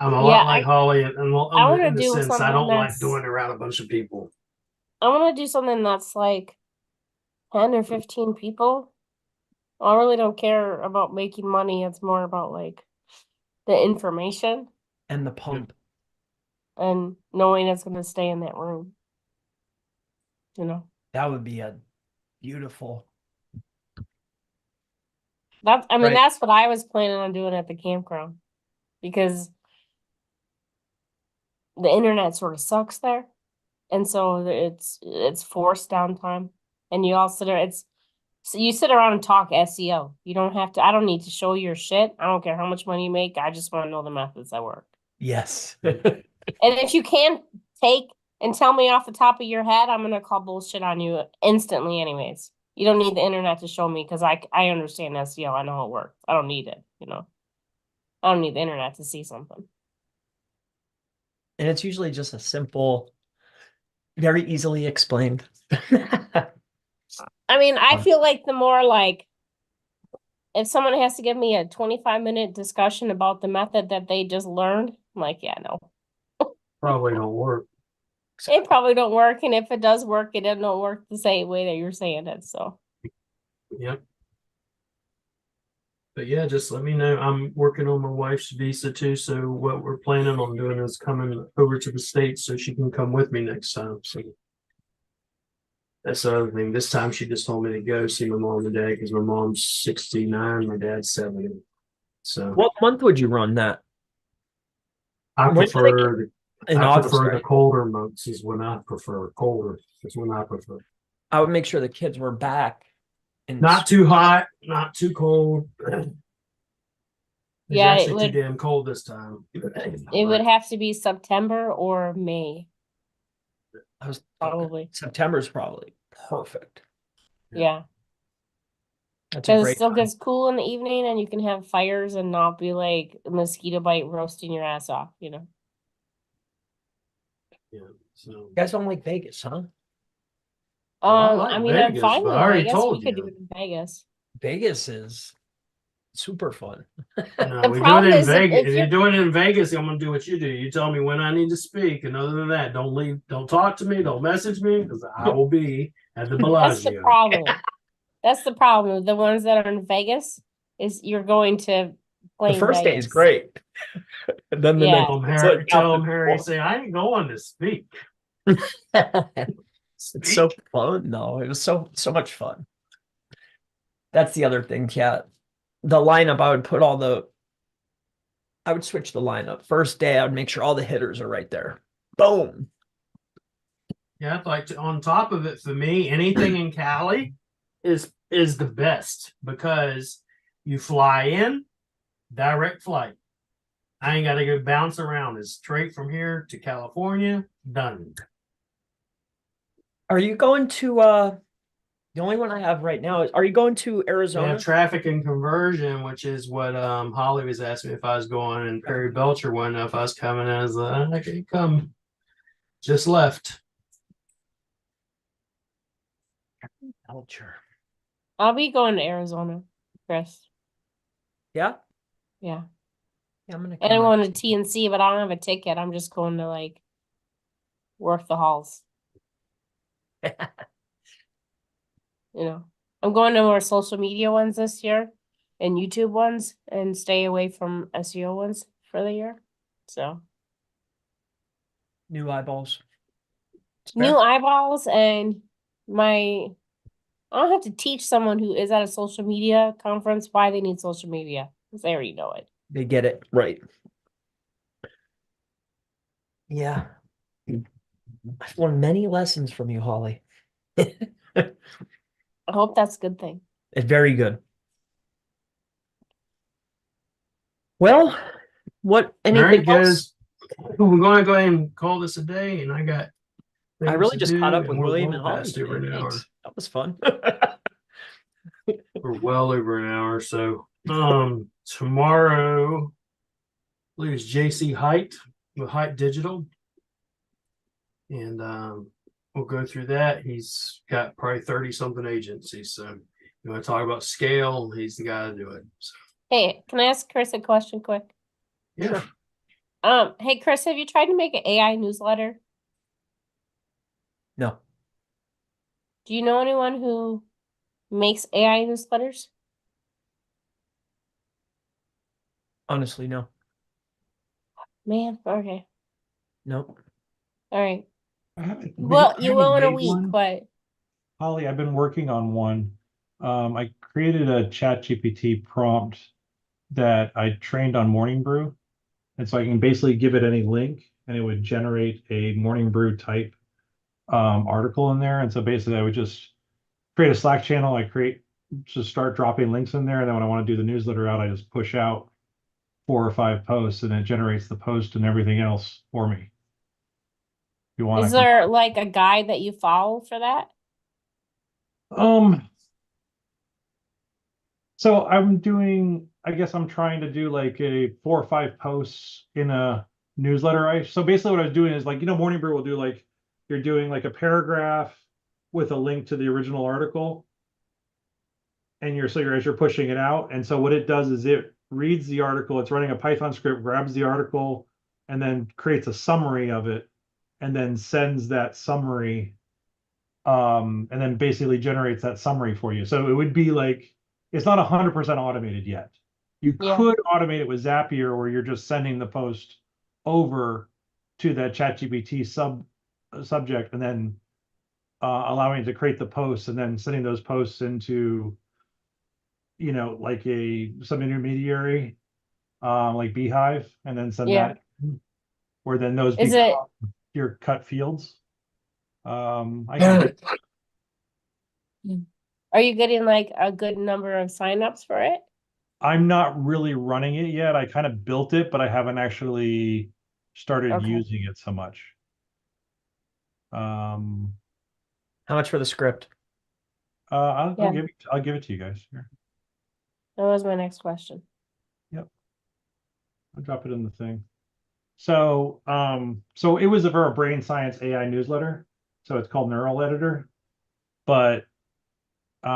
I'm a lot like Holly I want to in the do sense I something don't like that's. doing it around a bunch of people. I want to do something that's like 10 or 15 people. I really don't care about making money. It's more about like the information And the pump. and knowing it's going to stay in that room. That would be a beautiful. Right. That's what I was planning on doing at the campground, because the internet sort of sucks there. And so it's forced downtime. And you all so you sit around and talk SEO. You don't have to, I don't need to show your shit. I don't care how much money you make. I just want to know the methods that work. Yes. And if you can't take and tell me off the top of your head, I'm going to call bullshit on you instantly anyways. You don't need the internet to show me, because I understand SEO. I know how it works. I don't need it, I don't need the internet to see something. And it's usually just a simple, very easily explained. I mean, I feel like the more like, if someone has to give me a 25-minute discussion about the method that they just learned, I'm like, yeah, no. Probably don't work. It probably don't work, and if it does work, it doesn't work the same way that you're saying it. So Yep. But yeah, just let me know. I'm working on my wife's visa too. So what we're planning on doing is coming over to the States so she can come with me next time. So that's the other thing. This time she just told me to go see my mom and dad, because my mom's 69, my dad's 70. So What month would you run that? I prefer in August, the colder months is when I prefer. Colder is when I prefer. I would make sure the kids were back. Not too hot, not too cold. It's actually too damn cold this time. It would have to be September or May. Probably September's probably perfect. Yeah. Because it still gets cool in the evening, and you can have fires and not be like a mosquito bite roasting your ass off, Yeah. So you guys don't like Vegas, huh? I mean, Vegas, I'm fine with Vegas. We could do it in Vegas. Vegas is super fun. No, we do it in Vegas. If you're doing it in Vegas, I'm gonna do what you do. You tell me when I need to speak, and other than that, don't talk to me, don't message me, because I will be at the Bellagio. That's the problem. That's the problem. The ones that are in Vegas is you're going to play. The first day is great. And then the next, tell them Harry, say I ain't going to speak. It's so fun though. It was so much fun. That's the other thing, Kat. The lineup, I would switch the lineup. First day, I would make sure all the hitters are right there. Boom. Yeah, on top of it, for me, anything in Cali is the best, because you fly in, direct flight. I ain't got to go bounce around. It's straight from here to California, done. Are you going to the only one I have right now is, are you going to Arizona? We have traffic and conversion, which is what Holly was asking me if I was going, and Perry Belcher wanted to know if I was coming. I was like, I can come. Just left. Belcher. I'll be going to Arizona, Chris. Yeah? Yeah. I'm gonna and I'm going to TNC, but I don't have a ticket. I'm just going to like work the halls. I'm going to more social media ones this year. and YouTube ones and stay away from SEO ones for the year. So New eyeballs. It's new fair. eyeballs and I don't have to teach someone who is at a social media conference why they need social media because they already know it. They get it right. Yeah. I've learned many lessons from you, Holly. I hope that's a good thing. It's very good. Well, what All anything right, else? guys. We're going to go ahead and call this a day, and I got I things really to just do, caught up and with we're William well and Holly past over today. an hour. Thanks. That was fun. We're well over an hour. So tomorrow, I believe it's JC Height with Height Digital. And we'll go through that. He's got probably 30 something agencies. So you want to talk about scale, he's the guy to do it. So Hey, can I ask Chris a question quick? yeah. Hey Chris, have you tried to make an AI newsletter? No, Do you know anyone who makes AI newsletters? honestly, no. Man, okay. Nope. All right. Well, You will in a week, but Holly, I've been working on one. I created a ChatGPT prompt that I trained on Morning Brew. And so I can basically give it any link and it would generate a Morning Brew type article in there. And so basically I would just create a Slack channel. Just start dropping links in there. And then when I want to do the newsletter out, I just push out 4 or 5 posts and it generates the post and everything else for me. If you want is to there like a guide that you follow for that? So I guess I'm trying to do like a 4 or 5 posts in a newsletter. So basically what I was doing is like, Morning Brew will do like, you're doing like a paragraph with a link to the original article. And as you're pushing it out. And so what it does is it reads the article, it's running a Python script, grabs the article, and then creates a summary of it, and then sends that summary, and then basically generates that summary for you. So it would be like, it's not 100% automated yet. You Yeah. could automate it with Zapier where you're just sending the post over to that ChatGPT subject and then allowing it to create the posts and then sending those posts into, like some intermediary, like Beehive, and then send Yeah. that, where then those Is become it your cut fields. I can are you getting like a good number of signups for it? I'm not really running it yet. I kind of built it, but I haven't actually started Okay. using it so much. How much for the script? I'll Yeah. give it to you guys here. That was my next question. I'll drop it in the thing. So it was for a brain science AI newsletter. So it's called Neural Editor, but you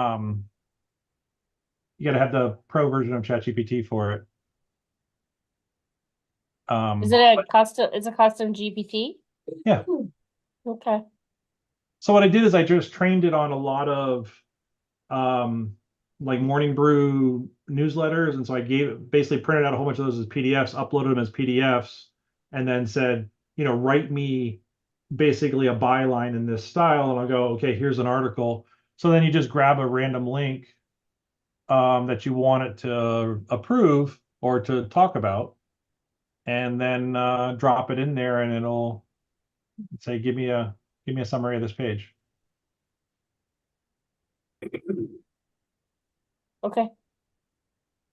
got to have the pro version of ChatGPT for it. Is it a custom? It's a custom GPT? Yeah. Okay. So what I did is I just trained it on a lot of like Morning Brew newsletters, and so I basically printed out a whole bunch of those as PDFs, uploaded them as PDFs, and then said, write me basically a byline in this style, and I'll go, okay, here's an article. So then you just grab a random link that you want it to approve or to talk about, and then drop it in there, and it'll say, give me a summary of this page. Okay.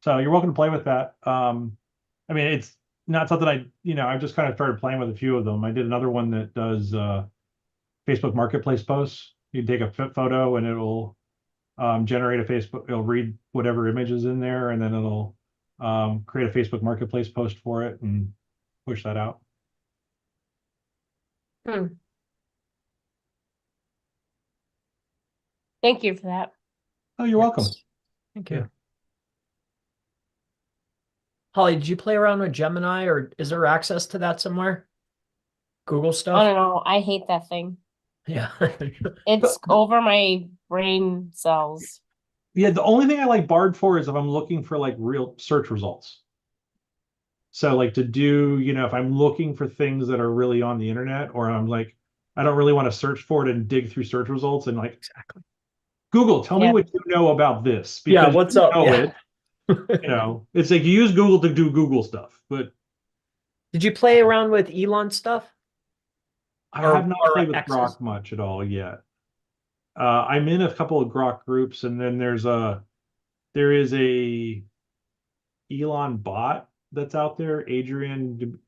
So you're welcome to play with that. I mean, it's not something I've just kind of started playing with a few of them. I did another one that does Facebook Marketplace posts. You take a photo and it'll generate it'll read whatever image is in there, and then it'll create a Facebook Marketplace post for it and push that out. Thank you for that. Oh, you're welcome. Thank you. Yeah. Holly, did you play around with Gemini, or is there access to that somewhere? Google I stuff? don't know. I hate that thing. Yeah. It's over my brain cells. Yeah, the only thing I like Bard for is if I'm looking for like real search results. So like to do, if I'm looking for things that are really on the internet, or I'm like, I don't really want to search for it and dig through search results and like, Exactly. Google, tell me Yeah. what you know about this Yeah, because what's you up? know Yeah. it. It's like you use Google to do Google stuff, but Did you play around with Elon stuff I or have not or played with X's? Grok much at all yet. I'm in a couple of Grok groups, and then there is a Elon bot that's out there, Adrian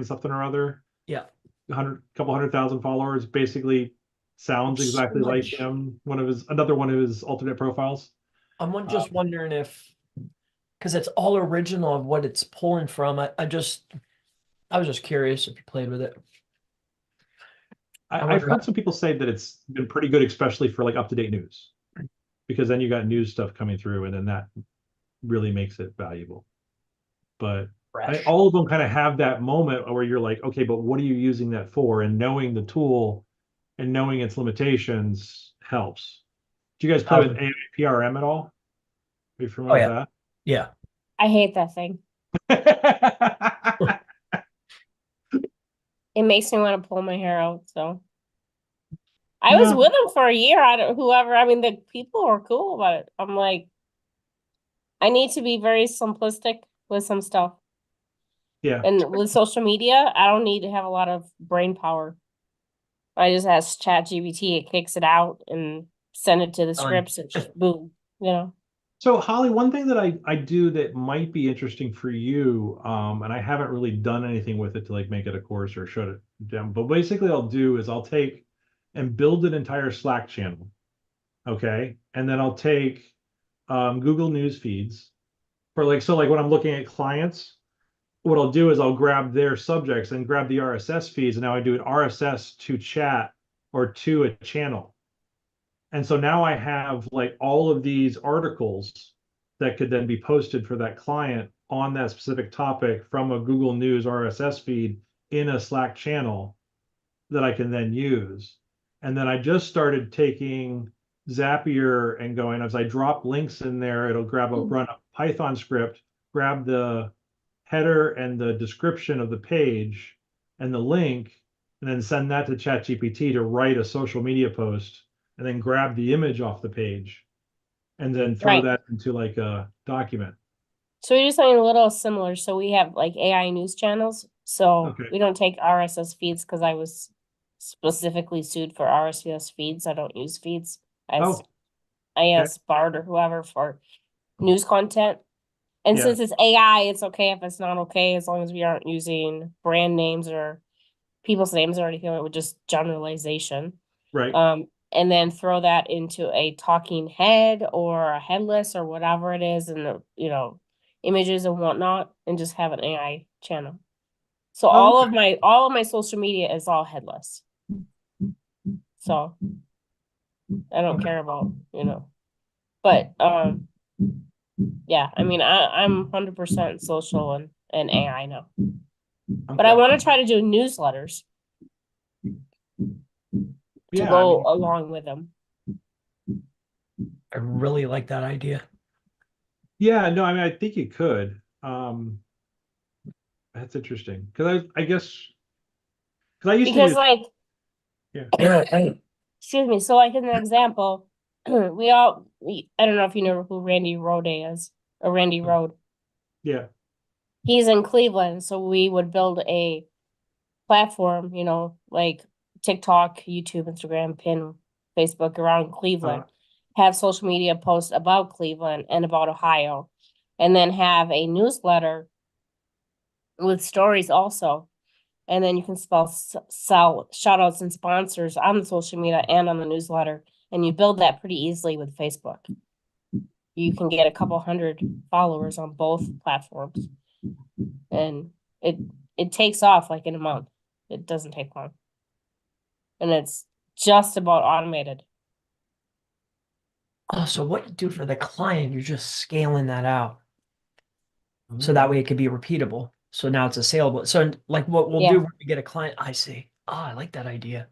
something or other, Yeah. couple 100,000 followers, basically sounds So exactly like much. him. Another one of his alternate profiles. Just wondering if, because it's all original of what it's pulling from. I was just curious if you played with it. I I've wonder heard some people say that it's been pretty good, especially for like up-to-date news, because then you got news stuff coming through, and then that really makes it valuable. But fresh. all of them kind of have that moment where you're like, okay, but what are you using that for? And knowing the tool and knowing its limitations helps. Do you guys play with AI PRM at all? Are you Oh familiar yeah. with Yeah. I hate that thing. that? It makes me want to pull my hair out. So I was No, with them for a year. I don't, whoever, I mean, the people were cool about it. I'm like, I need to be very simplistic with some stuff. yeah, And with social media, I don't need to have a lot of brain power. I just ask ChatGPT, it kicks it out and send it to the Done. scripts and just boom, you know. so Holly, one thing that I do that might be interesting for you, and I haven't really done anything with it to like make it a course or shut it down, but basically I'll do is I'll take and build an entire Slack channel, okay, and then I'll take Google News feeds for like so like when I'm looking at clients, what I'll do is I'll grab their subjects and grab the RSS feeds, and now I do an RSS to chat or to a channel. And so now I have like all of these articles that could then be posted for that client on that specific topic from a Google News RSS feed in a Slack channel that I can then use. And then I just started taking Zapier and going, as I drop links in there, it'll run a Python script, grab the header and the description of the page and the link, and then send that to ChatGPT to write a social media post, and then grab the image off the page and then throw Right. that into like a document. So we do something a little similar. So we have like AI news channels. So Okay. we don't take RSS feeds because I was specifically sued for RSS feeds. I don't use feeds. Oh, I okay. ask Bard or whoever for news content. And Yeah. since it's AI, it's okay if it's not okay, as long as we aren't using brand names or people's names or anything, with just generalization. Right. And then throw that into a talking head or a headless or whatever it is, and images and whatnot, and just have an AI channel. So Oh, all of my social media is all headless. So I don't care about, but yeah, I mean I'm 100% social and AI now. But I okay. want to try to do newsletters to Yeah, go along with them. I really like that idea. yeah, no, I think you could. That's interesting because I guess because I used to Because use Yeah. excuse me, so like in an example, I don't know if you know who Randy Rode is, or Randy Rode. yeah. He's in Cleveland, so we would build a platform, like TikTok, YouTube, Instagram, pin, Facebook around Cleveland, have social media posts about Cleveland and about Ohio, and then have a newsletter with stories also. And then you can sell shout outs and sponsors on the social media and on the newsletter. And you build that pretty easily with Facebook. You can get a couple hundred followers on both platforms. And it takes off like in a month. It doesn't take long. And it's just about automated. Oh, so what you do for the client, you're just scaling that out. So that way it could be repeatable. So now it's a saleable. So like what we'll do when we get a client, I see. Oh, I like that idea.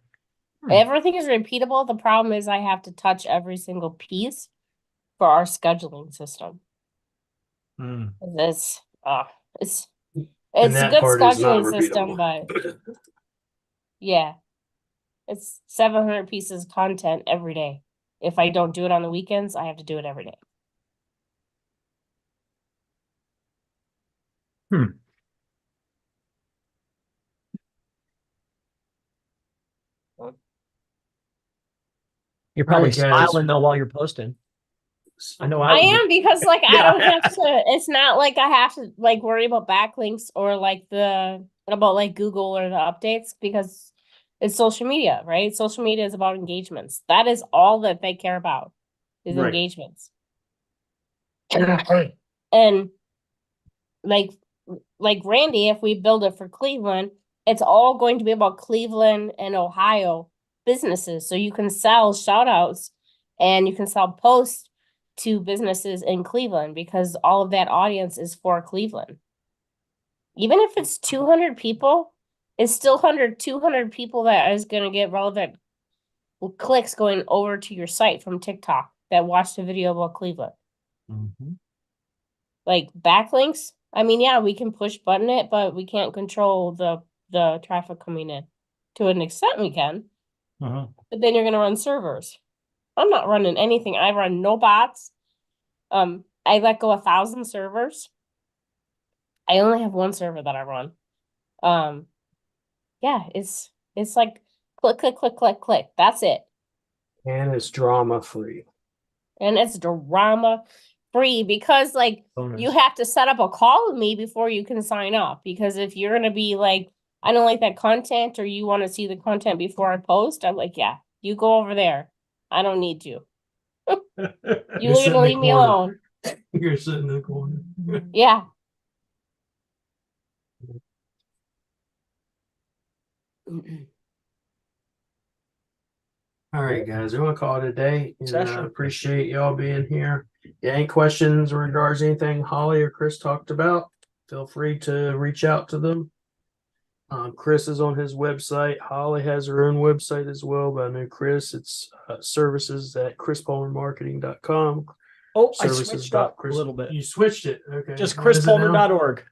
Everything is repeatable. The problem is I have to touch every single piece for our scheduling system. Mm. It's it's And it's a that good part is not scheduling system, but repeatable. yeah, it's 700 pieces of content every day. If I don't do it on the weekends, I have to do it every day. You're probably Alright, guys. smiling though while you're posting. I know I would be. am, because like I Yeah. don't have to, it's not like I have to like worry about backlinks or like about like Google or the updates, because it's social media, right? Social media is about engagements. That is all that they care about, is Right. engagements. And like Randy, if we build it for Cleveland, it's all going to be about Cleveland and Ohio businesses. So you can sell shout outs and you can sell posts to businesses in Cleveland, because all of that audience is for Cleveland. Even if it's 200 people, it's still 200 people that is going to get relevant clicks going over to your site from TikTok that watched a video about Cleveland. Mm-hmm. Like backlinks, I mean, yeah, we can push button it, but we can't control the traffic coming in. To an extent we can, Uh-huh. but then you're gonna run servers. I'm not running anything. I run no bots. I let go 1,000 servers. I only have one server that I run. Yeah, it's like click, click, click, click, click. That's it. And it's drama free. And it's drama free, because like Bonus. you have to set up a call with me before you can sign up. Because if you're gonna be like, I don't like that content, or you want to see the content before I post, I'm like, yeah, you go over there. I don't need you. You You're sitting in the leave me corner. alone. You're sitting in the corner. Yeah. All right, guys, we're gonna call it a day. And Session. appreciate y'all being here. Yeah, any questions in regards to anything Holly or Chris talked about, feel free to reach out to them. Chris is on his website. Holly has her own website as well, but I know Chris, it's services at chrispalmermarketing.com. Oh, I Services switched dot up a Chris- lither bit. You switched it. Okay. Just What is it now? chrispalmer.org.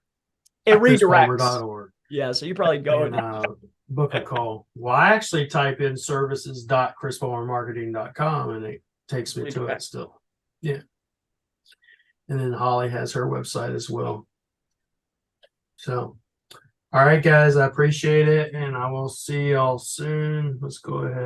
It redirects. chrispalmer.org. Yeah, so you probably go And in. book a call. Well, I actually type in services.chrispalmermarketing.com and it takes me to it still. Yeah. And then Holly has her website as well. So, all right, guys, I appreciate it. And I will see y'all soon. Let's go ahead.